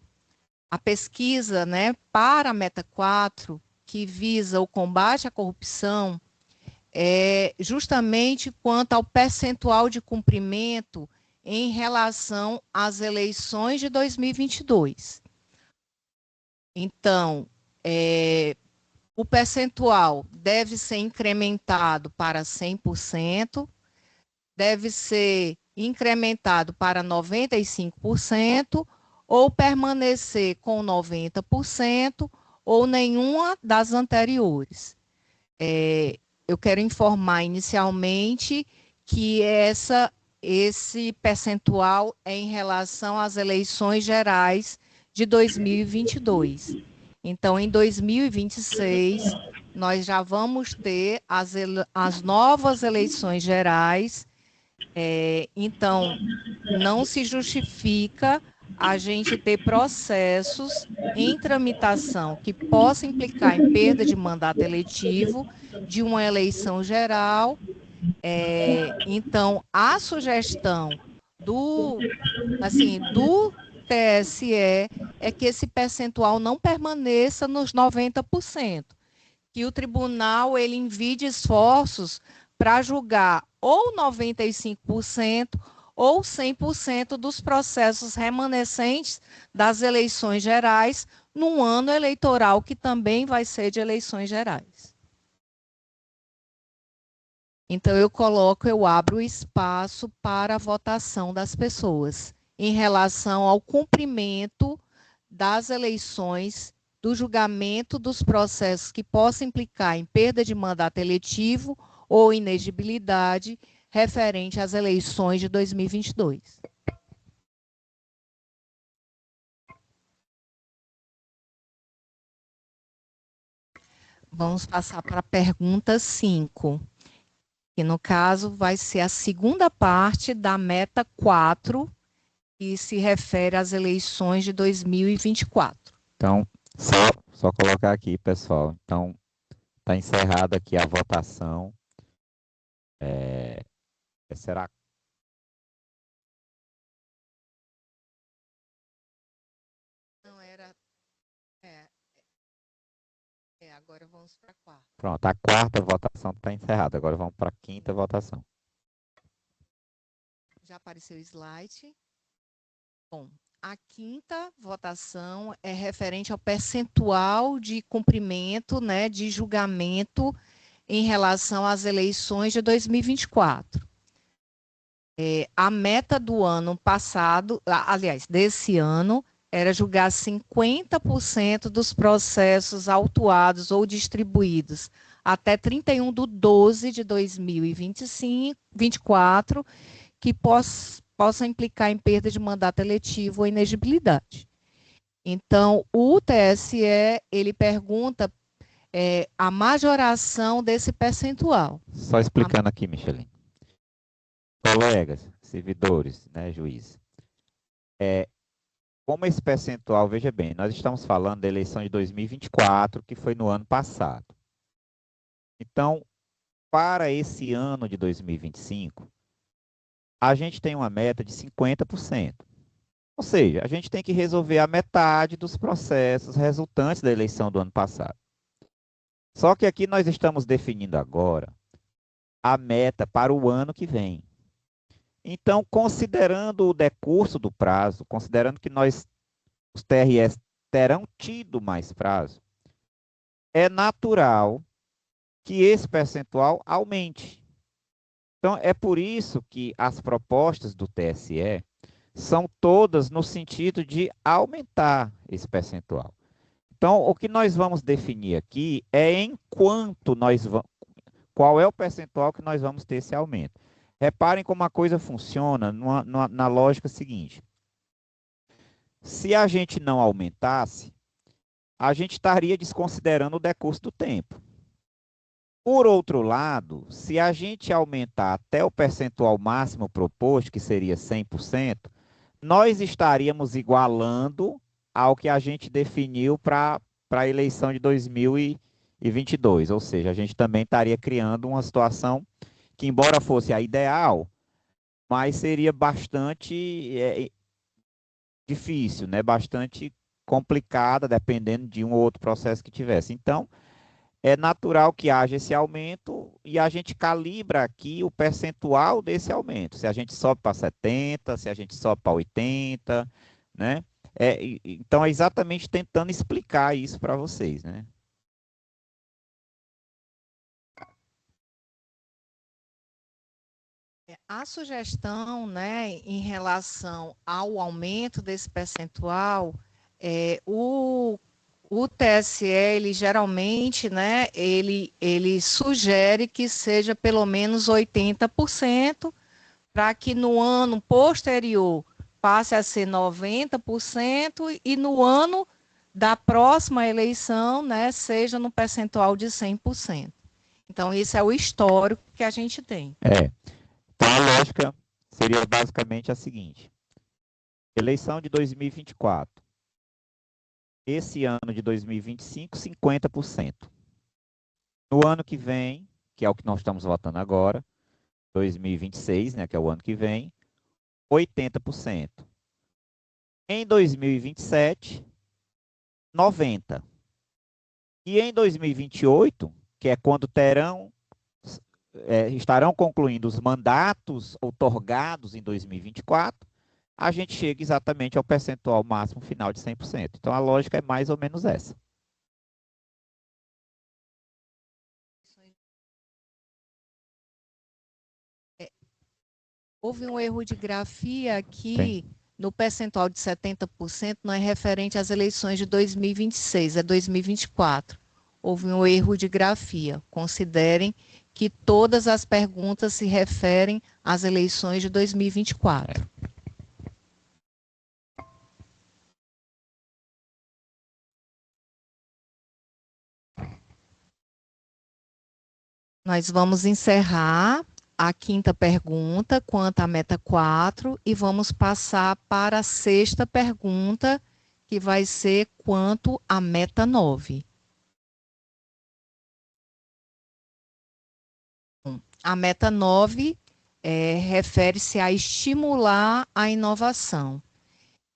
A pesquisa, né, para a meta 4, que visa o combate à corrupção, é justamente quanto ao percentual de cumprimento em relação às eleições de 2022. Então, o percentual deve ser incrementado para 100%, deve ser incrementado para 95%, ou permanecer com 90%, ou nenhuma das anteriores. Eu quero informar inicialmente que esse percentual é em relação às eleições gerais de 2022. Então, em 2026, nós já vamos ter as novas eleições gerais. Então, não se justifica a gente ter processos em tramitação que possam implicar em perda de mandato eletivo de uma eleição geral. Então, a sugestão do TSE é que esse percentual não permaneça nos 90%, que o tribunal ele envie esforços para julgar ou 95% ou 100% dos processos remanescentes das eleições gerais num ano eleitoral que também vai ser de eleições gerais. Então, eu abro espaço para a votação das pessoas em relação ao cumprimento das eleições, do julgamento dos processos que possam implicar em perda de mandato eletivo ou inegibilidade referente às eleições de 2022. Vamos passar para a pergunta 5. Que no caso vai ser a segunda parte da meta 4, que se refere às eleições de 2024. Então, só colocar aqui, pessoal. Então, está encerrada aqui a votação. Será? Não era. Agora vamos para a quarta. Pronto, a quarta votação está encerrada. Agora vamos para a quinta votação. Já apareceu o slide. Bom, a quinta votação é referente ao percentual de cumprimento, né, de julgamento em relação às eleições de 2024. A meta do ano passado, aliás, desse ano, era julgar 50% dos processos autuados ou distribuídos até 31/12 de 2024, que possa implicar em perda de mandato eletivo ou inegibilidade. Então, o TSE, ele pergunta a majoração desse percentual. Só explicando aqui, Micheline. Colegas, servidores, né, juiz. Como esse percentual, veja bem, nós estamos falando da eleição de 2024, que foi no ano passado. Então, para esse ano de 2025, a gente tem uma meta de 50%. Ou seja, a gente tem que resolver a metade dos processos resultantes da eleição do ano passado. Só que aqui nós estamos definindo agora a meta para o ano que vem. Então, considerando o decurso do prazo, considerando que os TRS terão tido mais prazo, é natural que esse percentual aumente. Então, é por isso que as propostas do TSE são todas no sentido de aumentar esse percentual. Então, o que nós vamos definir aqui é qual é o percentual que nós vamos ter esse aumento. Reparem como a coisa funciona na lógica seguinte. Se a gente não aumentasse, a gente estaria desconsiderando o decurso do tempo. Por outro lado, se a gente aumentar até o percentual máximo proposto, que seria 100%, nós estaríamos igualando ao que a gente definiu para a eleição de 2022. Ou seja, a gente também estaria criando uma situação que, embora fosse a ideal, mas seria bastante difícil, né? Bastante complicada, dependendo de um ou outro processo que tivesse. Então, é natural que haja esse aumento e a gente calibra aqui o percentual desse aumento. Se a gente sobe para 70%, se a gente sobe para 80%, né? Então, é exatamente tentando explicar isso para vocês, né? A sugestão, né, em relação ao aumento desse percentual, o TSE, ele geralmente, né, ele sugere que seja pelo menos 80%, para que no ano posterior passe a ser 90% e no ano da próxima eleição, né, seja no percentual de 100%. Então, isso é o histórico que a gente tem. Então, a lógica seria basicamente a seguinte. Eleição de 2024. Esse ano de 2025, 50%. No ano que vem, que é o que nós estamos votando agora, 2026, né, que é o ano que vem, 80%. Em 2027, 90%. E em 2028, que é quando estarão concluindo os mandatos outorgados em 2024, a gente chega exatamente ao percentual máximo final de 100%. Então, a lógica é mais ou menos essa. Houve um erro de grafia aqui no percentual de 70%, não é referente às eleições de 2026, é 2024. Houve um erro de grafia. Considerem que todas as perguntas se referem às eleições de 2024. Nós vamos encerrar a quinta pergunta quanto à meta 4 e vamos passar para a sexta pergunta, que vai ser quanto à meta 9. A meta 9 refere-se a estimular a inovação.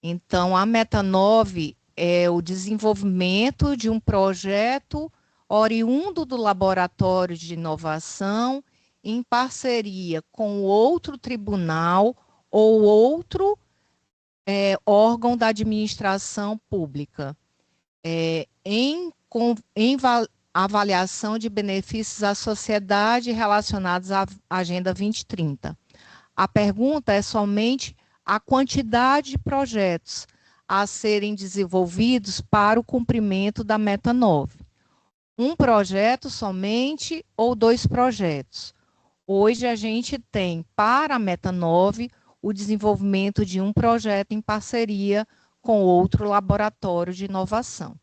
Então, a meta 9 é o desenvolvimento de um projeto oriundo do laboratório de inovação em parceria com outro tribunal ou outro órgão da administração pública, em avaliação de benefícios à sociedade relacionados à Agenda 2030. A pergunta é somente a quantidade de projetos a serem desenvolvidos para o cumprimento da meta 9. Um projeto somente ou 2 projetos? Hoje a gente tem para a meta 9 o desenvolvimento de um projeto em parceria com outro laboratório de inovação.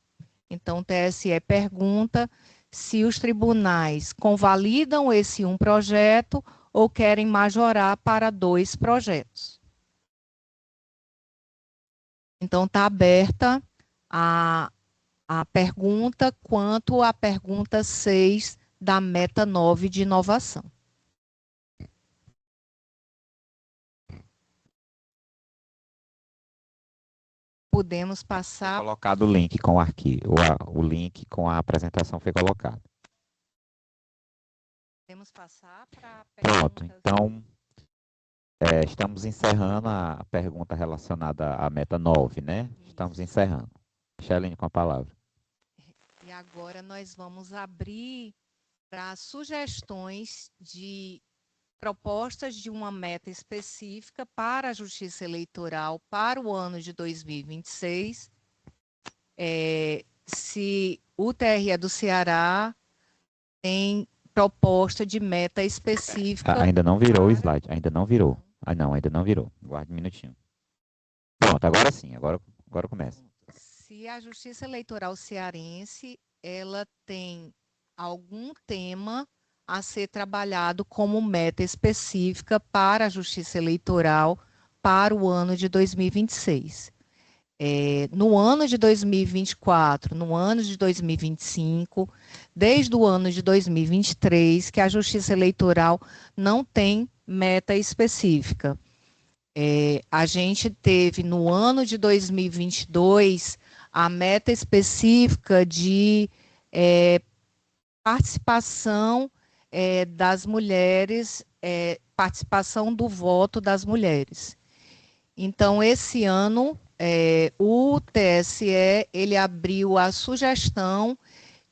Então, o TSE pergunta se os tribunais convalidam esse um projeto ou querem majorar para 2 projetos. Então, está aberta a pergunta quanto à pergunta 6 da meta 9 de inovação. Podemos passar... Foi colocado o link com o arquivo, o link com a apresentação foi colocado. Podemos passar para... Pronto, então, estamos encerrando a pergunta relacionada à meta 9, né? Estamos encerrando. Sheline, com a palavra. E agora nós vamos abrir para sugestões de propostas de uma meta específica para a Justiça Eleitoral para o ano de 2026. Se o TRE do Ceará tem proposta de meta específica... Ainda não virou o slide, ainda não virou. Não, ainda não virou. Guarde um minutinho. Pronto, agora sim, agora começa. Se a Justiça Eleitoral cearense, ela tem algum tema a ser trabalhado como meta específica para a Justiça Eleitoral para o ano de 2026. No ano de 2024, no ano de 2025, desde o ano de 2023, que a Justiça Eleitoral não tem meta específica. A gente teve, no ano de 2022, a meta específica de participação das mulheres, participação do voto das mulheres. Então, esse ano, o TSE, ele abriu a sugestão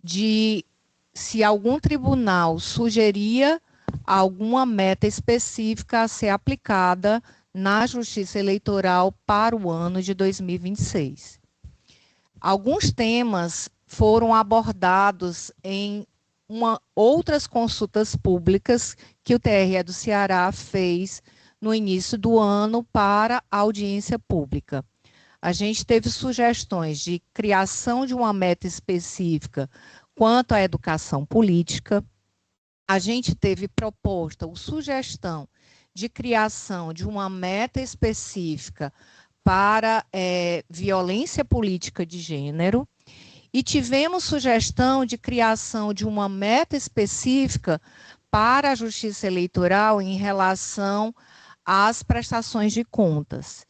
de, se algum tribunal sugeria alguma meta específica a ser aplicada na Justiça Eleitoral para o ano de 2026. Alguns temas foram abordados em outras consultas públicas que o TRE do Ceará fez no início do ano para a audiência pública. a gente teve sugestões de criação de uma meta específica quanto à educação política. A gente teve proposta ou sugestão de criação de uma meta específica para violência política de gênero, e tivemos sugestão de criação de uma meta específica para a Justiça Eleitoral em relação às prestações de contas.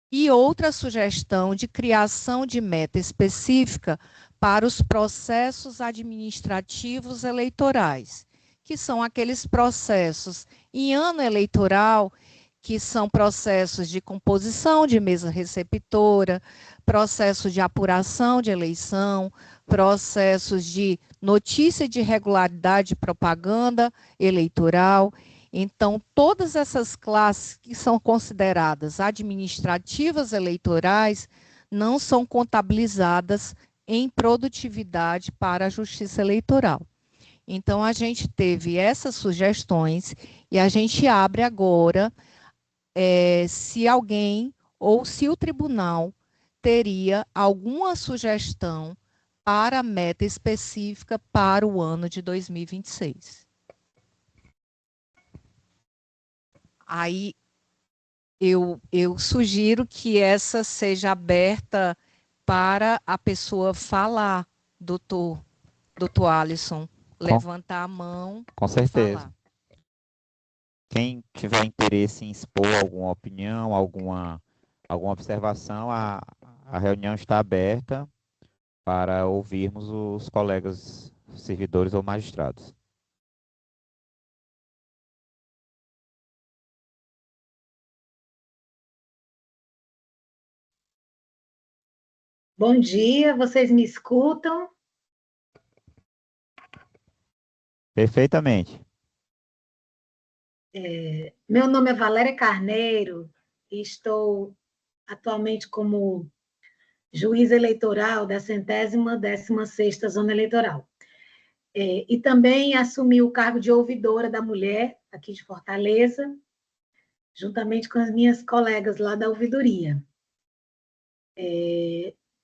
E outra sugestão de criação de meta específica para os processos administrativos eleitorais, que são aqueles processos em ano eleitoral, que são processos de composição de mesa receptora, processo de apuração de eleição, processos de notícia de irregularidade de propaganda eleitoral. Então, todas essas classes que são consideradas administrativas eleitorais não são contabilizadas em produtividade para a Justiça Eleitoral. Então, a gente teve essas sugestões e a gente abre agora se alguém ou se o tribunal teria alguma sugestão para a meta específica para o ano de 2026. Aí, eu sugiro que essa seja aberta para a pessoa falar, doutor Alisson, levantar a mão. Com certeza. Falar. Quem tiver interesse em expor alguma opinião, alguma observação, a reunião está aberta para ouvirmos os colegas servidores ou magistrados. Bom dia, vocês me escutam? Perfeitamente. Meu nome é Valéria Carneiro e estou atualmente como juiz eleitoral da 116ª Zona Eleitoral. E também assumi o cargo de ouvidora da mulher aqui de Fortaleza, juntamente com as minhas colegas lá da ouvidoria.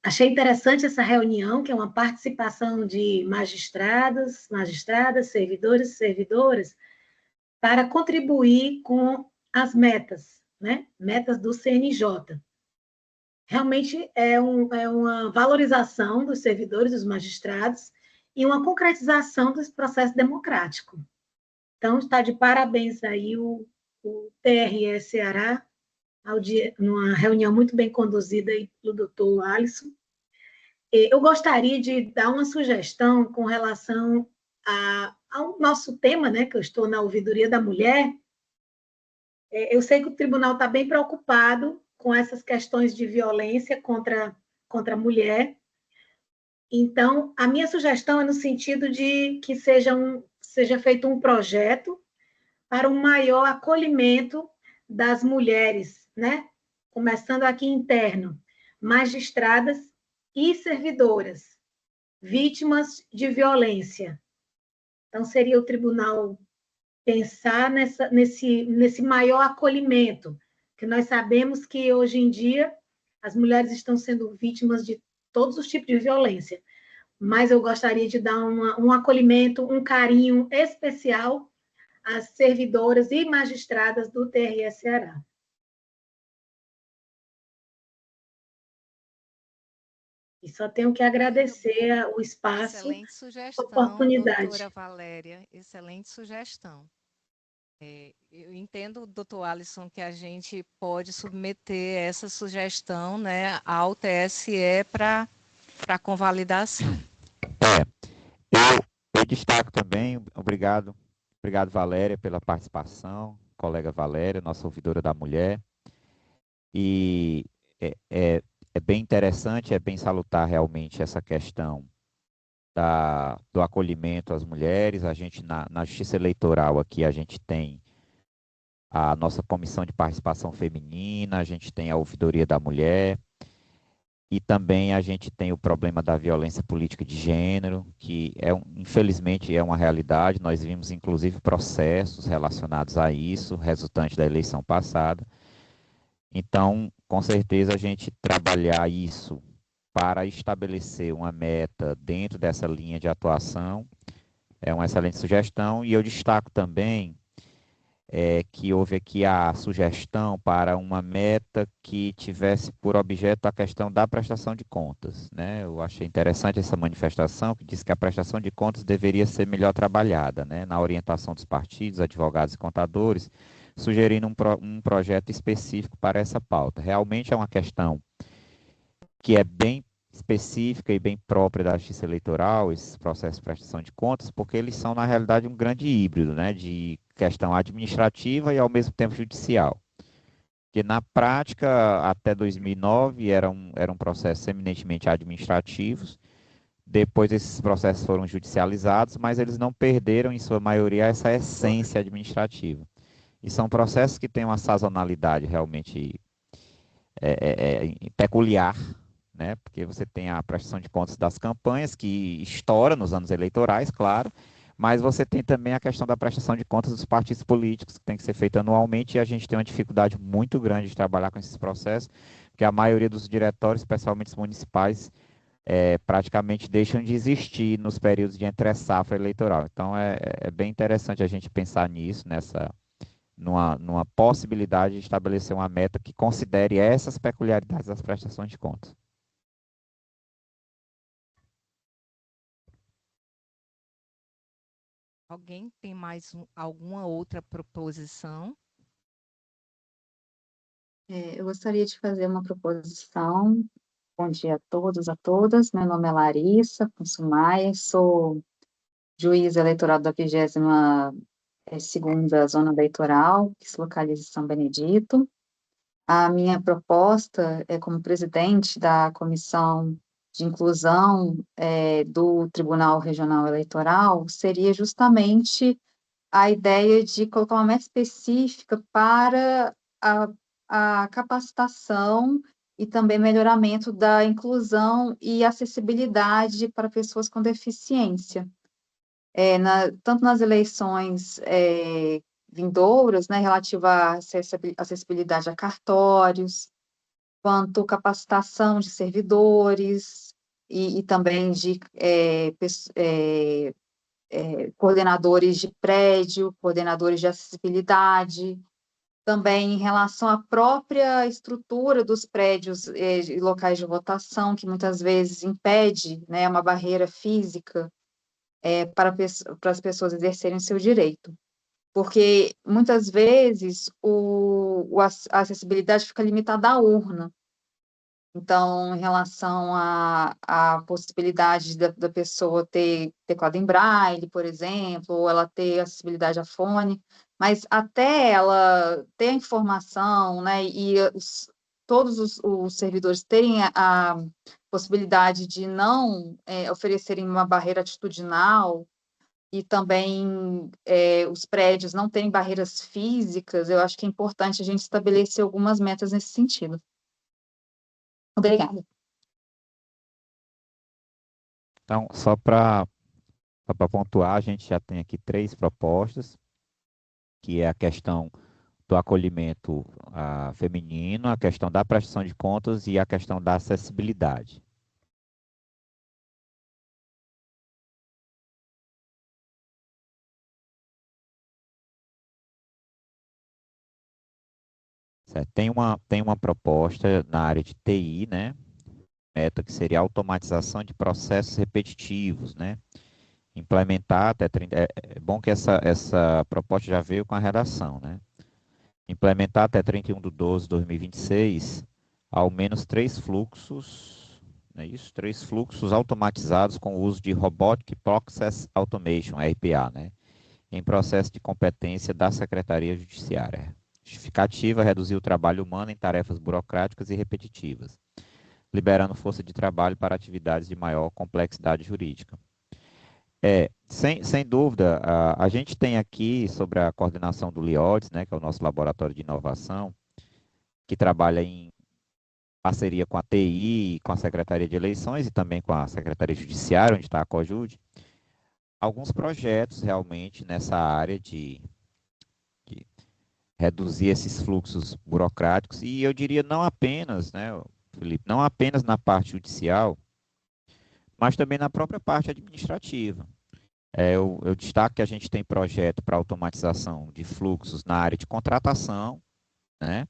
Achei interessante essa reunião, que é uma participação de magistrados, magistradas, servidores e servidoras, para contribuir com as metas, né? Metas do CNJ. Realmente é uma valorização dos servidores, dos magistrados, e uma concretização desse processo democrático. Então, está de parabéns aí o TRE Ceará, numa reunião muito bem conduzida aí pelo doutor Alisson. Eu gostaria de dar uma sugestão com relação ao nosso tema, né, que eu estou na ouvidoria da mulher. Eu sei que o tribunal está bem preocupado com essas questões de violência contra a mulher. Então, a minha sugestão é no sentido de que seja feito um projeto para um maior acolhimento das mulheres, né? Começando aqui interno, magistradas e servidoras, vítimas de violência. Então, seria o tribunal pensar nesse maior acolhimento, que nós sabemos que, hoje em dia, as mulheres estão sendo vítimas de todos os tipos de violência, mas eu gostaria de dar um acolhimento, um carinho especial às servidoras e magistradas do TRE Ceará. E só tenho que agradecer o espaço, excelente sugestão, a oportunidade. doutora Valéria, excelente sugestão. Eu entendo, doutor Alisson, que a gente pode submeter essa sugestão, né, ao TSE para convalidação. Eu destaco também, obrigado, Valéria, pela participação, colega Valéria, nossa ouvidora da mulher, e é bem interessante, é bem salutar realmente essa questão do acolhimento às mulheres. A gente, na Justiça Eleitoral aqui, a gente tem a nossa Comissão de Participação Feminina, a gente tem a Ouvidoria da Mulher, e também a gente tem o problema da violência política de gênero, que infelizmente é uma realidade. Nós vimos, inclusive, processos relacionados a isso, resultante da eleição passada. Então, com certeza a gente trabalhar isso para estabelecer uma meta dentro dessa linha de atuação é uma excelente sugestão, e eu destaco também que houve aqui a sugestão para uma meta que tivesse por objeto a questão da prestação de contas, né? Eu achei interessante essa manifestação, que diz que a prestação de contas deveria ser melhor trabalhada, né? Na orientação dos partidos, advogados e contadores, sugerindo um projeto específico para essa pauta. Realmente é uma questão que é bem específica e bem própria da justiça eleitoral, esses processos de prestação de contas, porque eles são, na realidade, um grande híbrido, né, de questão administrativa e, ao mesmo tempo, judicial. Porque, na prática, até 2009, eram processos eminentemente administrativos, depois esses processos foram judicializados, mas eles não perderam, em sua maioria, essa essência administrativa. E são processos que têm uma sazonalidade realmente peculiar, né? Porque você tem a prestação de contas das campanhas, que estoura nos anos eleitorais, claro, mas você tem também a questão da prestação de contas dos partidos políticos, que tem que ser feita anualmente, e a gente tem uma dificuldade muito grande de trabalhar com esses processos, porque a maioria dos diretórios, especialmente os municipais, praticamente deixam de existir nos períodos de entre-safra eleitoral. Então, é bem interessante a gente pensar nisso, numa possibilidade de estabelecer uma meta que considere essas peculiaridades das prestações de contas. Alguém tem mais alguma outra proposição? Eu gostaria de fazer uma proposição. Bom dia a todos, a todas. Meu nome é Larissa Consumaia, sou juiz eleitoral da 22ª Zona Eleitoral, que se localiza em São Benedito. A minha proposta é como presidente da Comissão de Inclusão do Tribunal Regional Eleitoral, seria justamente a ideia de colocar uma meta específica para a capacitação e também melhoramento da inclusão e acessibilidade para pessoas com deficiência. Tanto nas eleições vindouras, né, relativa à acessibilidade a cartórios, quanto capacitação de servidores e também de coordenadores de prédio, coordenadores de acessibilidade, também em relação à própria estrutura dos prédios e locais de votação, que muitas vezes impede, né, uma barreira física para as pessoas exercerem seu direito. Porque, muitas vezes, a acessibilidade fica limitada à urna. Então, em relação à possibilidade da pessoa ter teclado em braille, por exemplo, ou ela ter acessibilidade a fone, mas até ela ter a informação, né, e todos os servidores terem a possibilidade de não oferecerem uma barreira atitudinal, e também os prédios não terem barreiras físicas, eu acho que é importante a gente estabelecer algumas metas nesse sentido. Obrigada. Então, só para pontuar, a gente já tem aqui 3 propostas, que é a questão do acolhimento feminino, a questão da prestação de contas e a questão da acessibilidade. Certo. Tem uma proposta na área de TI, né? Meta que seria a automatização de processos repetitivos, né? Implementar até 30, é bom que essa proposta já veio com a redação, né? Implementar até 31/12/2026 ao menos 3 fluxos, né? Isso, 3 fluxos automatizados com o uso de Robotic Process Automation, RPA, né? Em processo de competência da Secretaria Judiciária. Justificativa: reduzir o trabalho humano em tarefas burocráticas e repetitivas, liberando força de trabalho para atividades de maior complexidade jurídica. Sem dúvida, a gente tem aqui sobre a coordenação do LIODES, né, que é o nosso laboratório de inovação, que trabalha em parceria com a TI, com a Secretaria de Eleições e também com a Secretaria Judiciária, onde está a COJUD, alguns projetos realmente nessa área de reduzir esses fluxos burocráticos, e eu diria não apenas, né, Felipe, não apenas na parte judicial, mas também na própria parte administrativa. Eu destaco que a gente tem projeto para automatização de fluxos na área de contratação, né,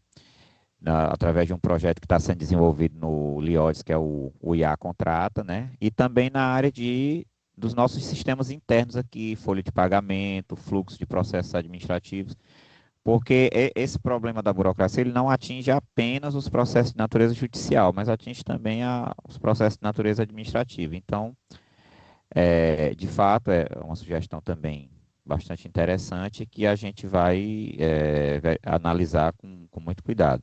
através de um projeto que está sendo desenvolvido no LIODES, que é o IA Contrata, né, e também na área dos nossos sistemas internos aqui, folha de pagamento, fluxo de processos administrativos, porque esse problema da burocracia ele não atinge apenas os processos de natureza judicial, mas atinge também os processos de natureza administrativa. Então, de fato, é uma sugestão também bastante interessante que a gente vai analisar com muito cuidado.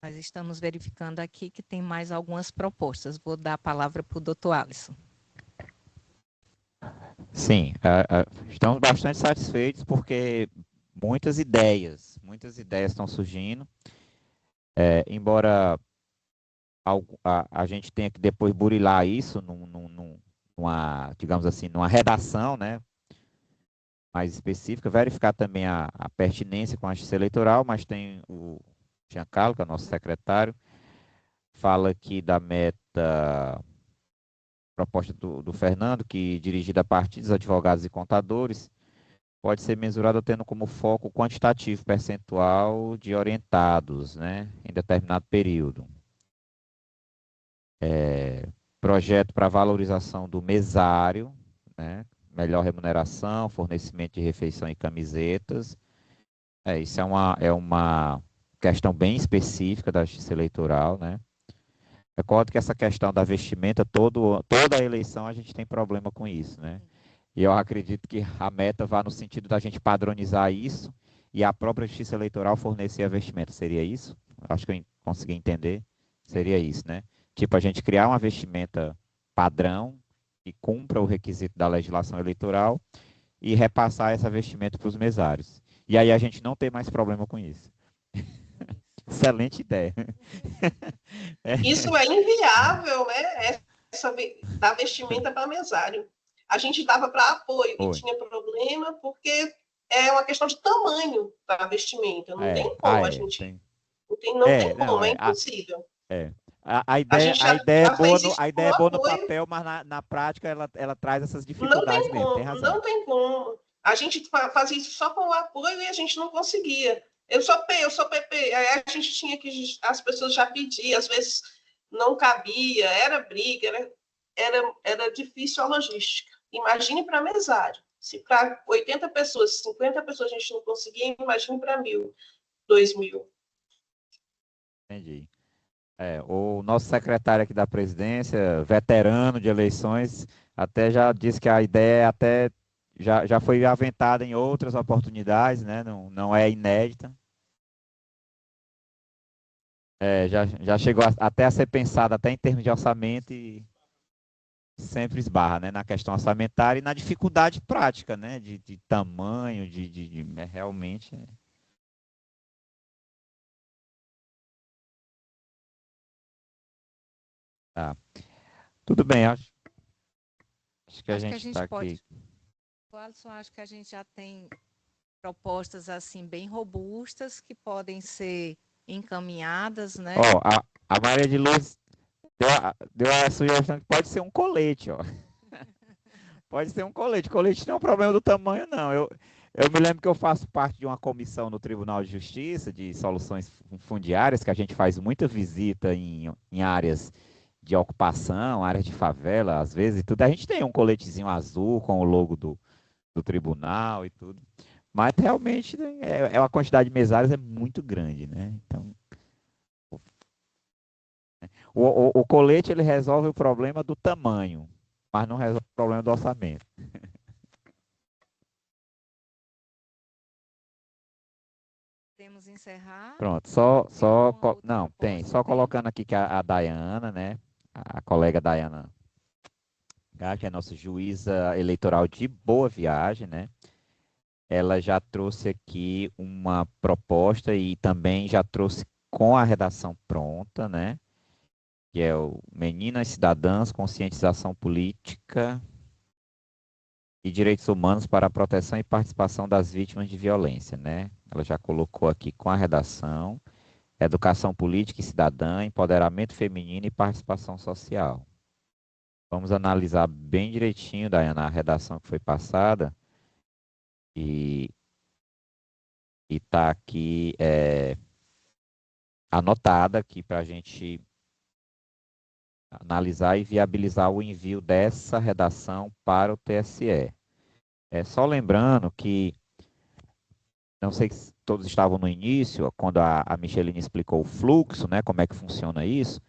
Nós estamos verificando aqui que tem mais algumas propostas. Vou dar a palavra para o doutor Alisson. Sim, estamos bastante satisfeitos porque muitas ideias estão surgindo, embora a gente tenha que depois burilar isso numa, digamos assim, numa redação, né, mais específica, verificar também a pertinência com a justiça eleitoral, mas tem o Giancarlo, que é o nosso secretário, fala aqui da meta proposta do Fernando, que dirigida a partidos, advogados e contadores, pode ser mesurada tendo como foco o quantitativo percentual de orientados, né, em determinado período. Projeto para valorização do mesário, né, melhor remuneração, fornecimento de refeição e camisetas. Isso é uma questão bem específica da justiça eleitoral, né? Recordo que essa questão da vestimenta, toda a eleição a gente tem problema com isso, né? E eu acredito que a meta vá no sentido da gente padronizar isso e a própria justiça eleitoral fornecer a vestimenta. Seria isso? Acho que eu consegui entender. Seria isso, né? Tipo, a gente criar uma vestimenta padrão que cumpra o requisito da legislação eleitoral e repassar essa vestimenta para os mesários. E aí a gente não tem mais problema com isso. Excelente ideia. Isso é inviável, né? Da vestimenta para mesário. A gente dava para apoio e tinha problema porque é uma questão de tamanho da vestimenta. Não tem como a gente. Tem. Não tem como, é impossível. A ideia é boa no papel, mas na prática ela traz essas dificuldades mesmo. Tem razão. Não tem como. A gente fazia isso só com o apoio e a gente não conseguia. Eu sou PP. Aí a gente tinha que. As pessoas já pediam, às vezes não cabia, era briga, era difícil a logística. Imagine para mesário. Se para 80 pessoas, 50 pessoas a gente não conseguia, imagine para 1.000, 2.000. Entendi. O nosso secretário aqui da presidência, veterano de eleições, até já disse que a ideia até já foi aventada em outras oportunidades, né? Não é inédita. Já chegou até a ser pensada até em termos de orçamento e sempre esbarra, né, na questão orçamentária e na dificuldade prática, né, de tamanho, realmente. Tá. Tudo bem, acho que a gente está aqui. Alisson, acho que a gente já tem propostas assim bem robustas que podem ser encaminhadas, né? A Maria de Luz deu a sugestão que pode ser um colete, ó. Pode ser um colete. Colete não é um problema do tamanho, não. Eu me lembro que eu faço parte de uma comissão no Tribunal de Justiça de soluções fundiárias, que a gente faz muita visita em áreas de ocupação, áreas de favela, às vezes, e tudo. A gente tem um coletezinho azul com o logo do tribunal e tudo. Mas realmente a quantidade de mesários é muito grande, né? Então, o colete ele resolve o problema do tamanho, mas não resolve o problema do orçamento. Podemos encerrar? Pronto, só colocando aqui que a Dayana, né? A colega Dayana, que é nossa juíza eleitoral de Boa Viagem, né? ela já trouxe aqui uma proposta e também já trouxe com a redação pronta, né? Que é o Meninas Cidadãs, Conscientização Política e Direitos Humanos para a Proteção e Participação das Vítimas de Violência, né? Ela já colocou aqui com a redação, Educação Política e Cidadã, Empoderamento Feminino e Participação Social. Vamos analisar bem direitinho, Dayana, a redação que foi passada e está aqui anotada aqui para a gente analisar e viabilizar o envio dessa redação para o TSE. Só lembrando que, não sei se todos estavam no início, quando a Micheline explicou o fluxo, né, como é que funciona isso,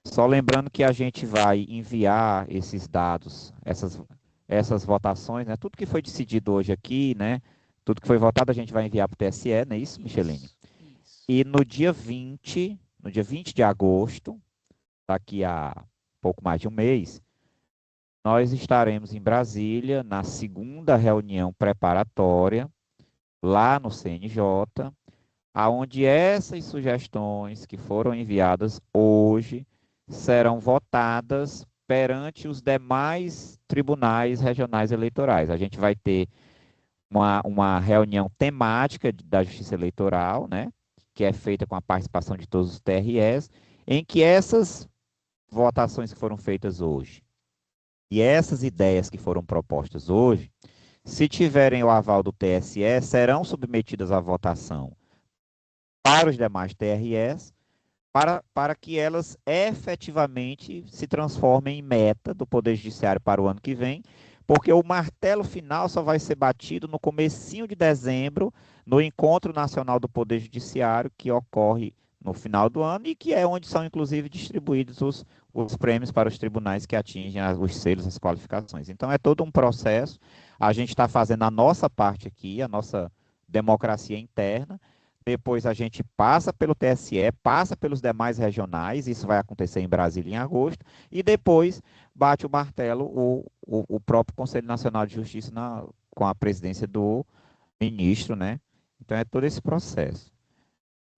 só lembrando que a gente vai enviar esses dados, essas votações, né, tudo que foi decidido hoje aqui, né, tudo que foi votado a gente vai enviar para o TSE, não é isso, Micheline? Isso. E no dia 20 de agosto, daqui a pouco mais de um mês, nós estaremos em Brasília na segunda reunião preparatória, lá no CNJ, aonde essas sugestões que foram enviadas hoje serão votadas perante os demais tribunais regionais eleitorais. A gente vai ter uma reunião temática da Justiça Eleitoral, né, que é feita com a participação de todos os TREs, em que essas votações que foram feitas hoje e essas ideias que foram propostas hoje, se tiverem o aval do TSE, serão submetidas à votação para os demais TREs, para que elas efetivamente se transformem em meta do Poder Judiciário para o ano que vem, porque o martelo final só vai ser batido no comecinho de dezembro, no Encontro Nacional do Poder Judiciário, que ocorre no final do ano e que é onde são, inclusive, distribuídos os prêmios para os tribunais que atingem os selos, as qualificações. Então, é todo um processo. A gente está fazendo a nossa parte aqui, a nossa democracia interna. Depois a gente passa pelo TSE, passa pelos demais regionais, isso vai acontecer em Brasília em agosto, e depois bate o martelo o próprio Conselho Nacional de Justiça com a presidência do ministro, né? Então, é todo esse processo.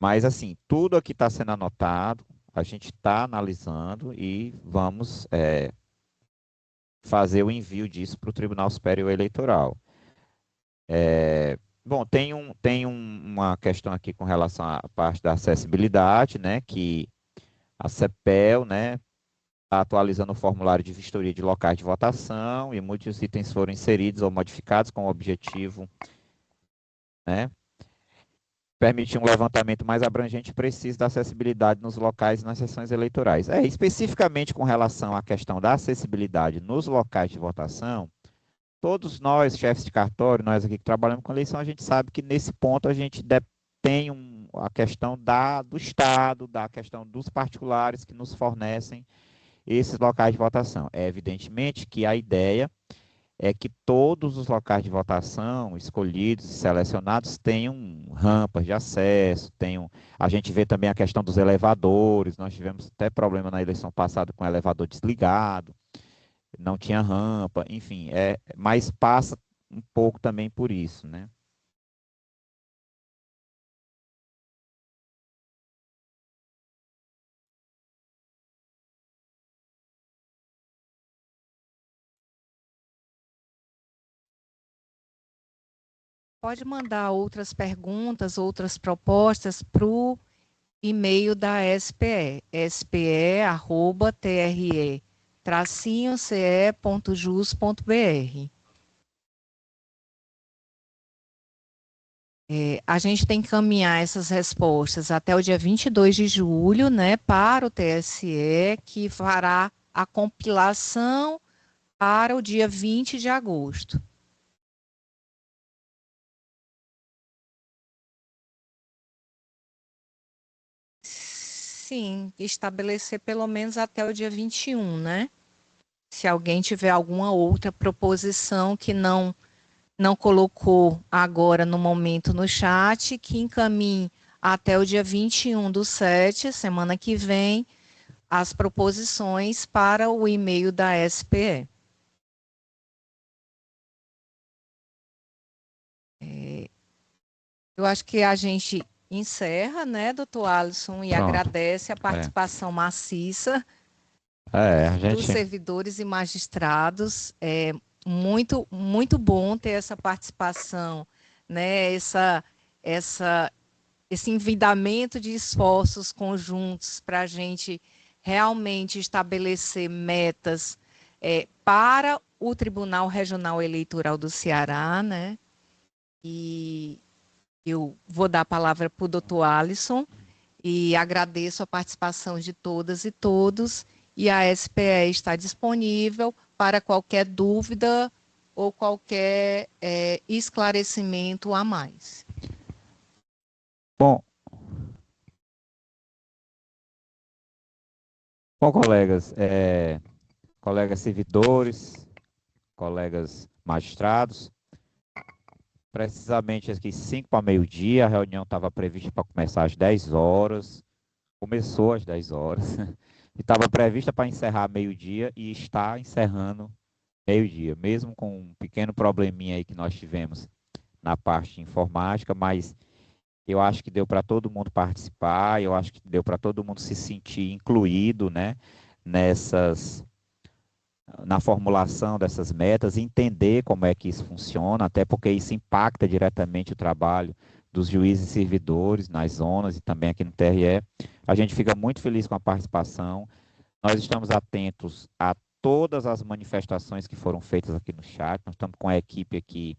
Mas, assim, tudo aqui está sendo anotado, a gente está analisando e vamos fazer o envio disso para o Tribunal Superior Eleitoral. Bom, tem uma questão aqui com relação à parte da acessibilidade, né, que a CEPEL, né, está atualizando o formulário de vistoria de locais de votação e muitos itens foram inseridos ou modificados com o objetivo, né, permitir um levantamento mais abrangente e preciso da acessibilidade nos locais e nas sessões eleitorais. Especificamente com relação à questão da acessibilidade nos locais de votação, todos nós, chefes de cartório, nós aqui que trabalhamos com eleição, a gente sabe que nesse ponto a gente tem a questão do Estado, da questão dos particulares que nos fornecem esses locais de votação. É evidentemente que a ideia é que todos os locais de votação escolhidos e selecionados tenham rampas de acesso, a gente vê também a questão dos elevadores, nós tivemos até problema na eleição passada com o elevador desligado, não tinha rampa, enfim, mas passa um pouco também por isso, né? Pode mandar outras perguntas, outras propostas para o e-mail da SPE, spe@tre-ce.jus.br. A gente tem que encaminhar essas respostas até o dia 22 de julho, né, para o TSE, que fará a compilação para o dia 20 de agosto. Sim, estabelecer pelo menos até o dia 21, né? Se alguém tiver alguma outra proposição que não colocou agora no momento no chat, que encaminhe até o dia 21/7, semana que vem, as proposições para o e-mail da SPE. Eu acho que a gente encerra, né, doutor Alisson, e Pronto. agradece a participação maciça A dos gente... servidores e magistrados. É muito, muito bom ter essa participação, né, esse envidamento de esforços conjuntos para a gente realmente estabelecer metas para o Tribunal Regional Eleitoral do Ceará, né? E eu vou dar a palavra para o doutor Alisson e agradeço a participação de todas e todos, e a SPE está disponível para qualquer dúvida ou qualquer esclarecimento a mais. Bom, colegas, colegas servidores, colegas magistrados, precisamente aqui 5 para meio-dia, a reunião estava prevista para começar às 10 horas, começou às 10 horas, e estava prevista para encerrar meio-dia e está encerrando meio-dia, mesmo com um pequeno probleminha aí que nós tivemos na parte de informática, mas eu acho que deu para todo mundo participar, eu acho que deu para todo mundo se sentir incluído, né, na formulação dessas metas, entender como é que isso funciona, até porque isso impacta diretamente o trabalho dos juízes e servidores nas zonas e também aqui no TRE. A gente fica muito feliz com a participação. Nós estamos atentos a todas as manifestações que foram feitas aqui no chat. Nós estamos com a equipe aqui,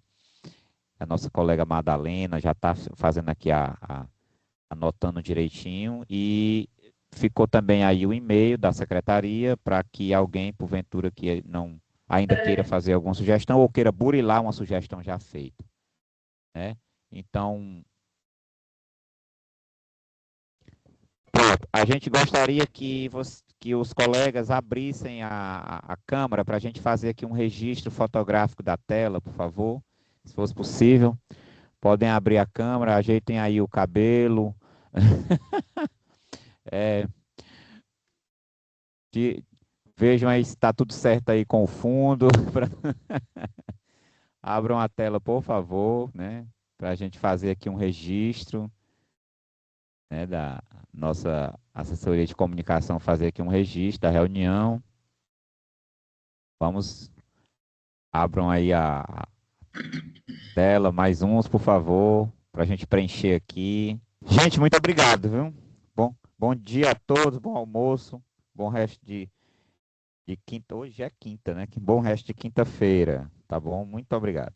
a nossa colega Madalena já está fazendo aqui anotando direitinho, e ficou também aí o e-mail da secretaria para que alguém, porventura, que não ainda queira fazer alguma sugestão ou queira burilar uma sugestão já feita, né? Então, pronto. A gente gostaria que os colegas abrissem a câmera para a gente fazer aqui um registro fotográfico da tela, por favor, se fosse possível. Podem abrir a câmera, ajeitem aí o cabelo. Vejam aí se está tudo certo aí com o fundo. Abram a tela, por favor, né? Para a gente fazer aqui um registro, né, da nossa assessoria de comunicação, fazer aqui um registro da reunião. Vamos, abram aí a tela, mais uns, por favor, para a gente preencher aqui. Gente, muito obrigado, viu? Bom dia a todos, bom almoço, bom resto de quinta. Hoje é quinta, né? Que bom resto de quinta-feira, tá bom? Muito obrigado.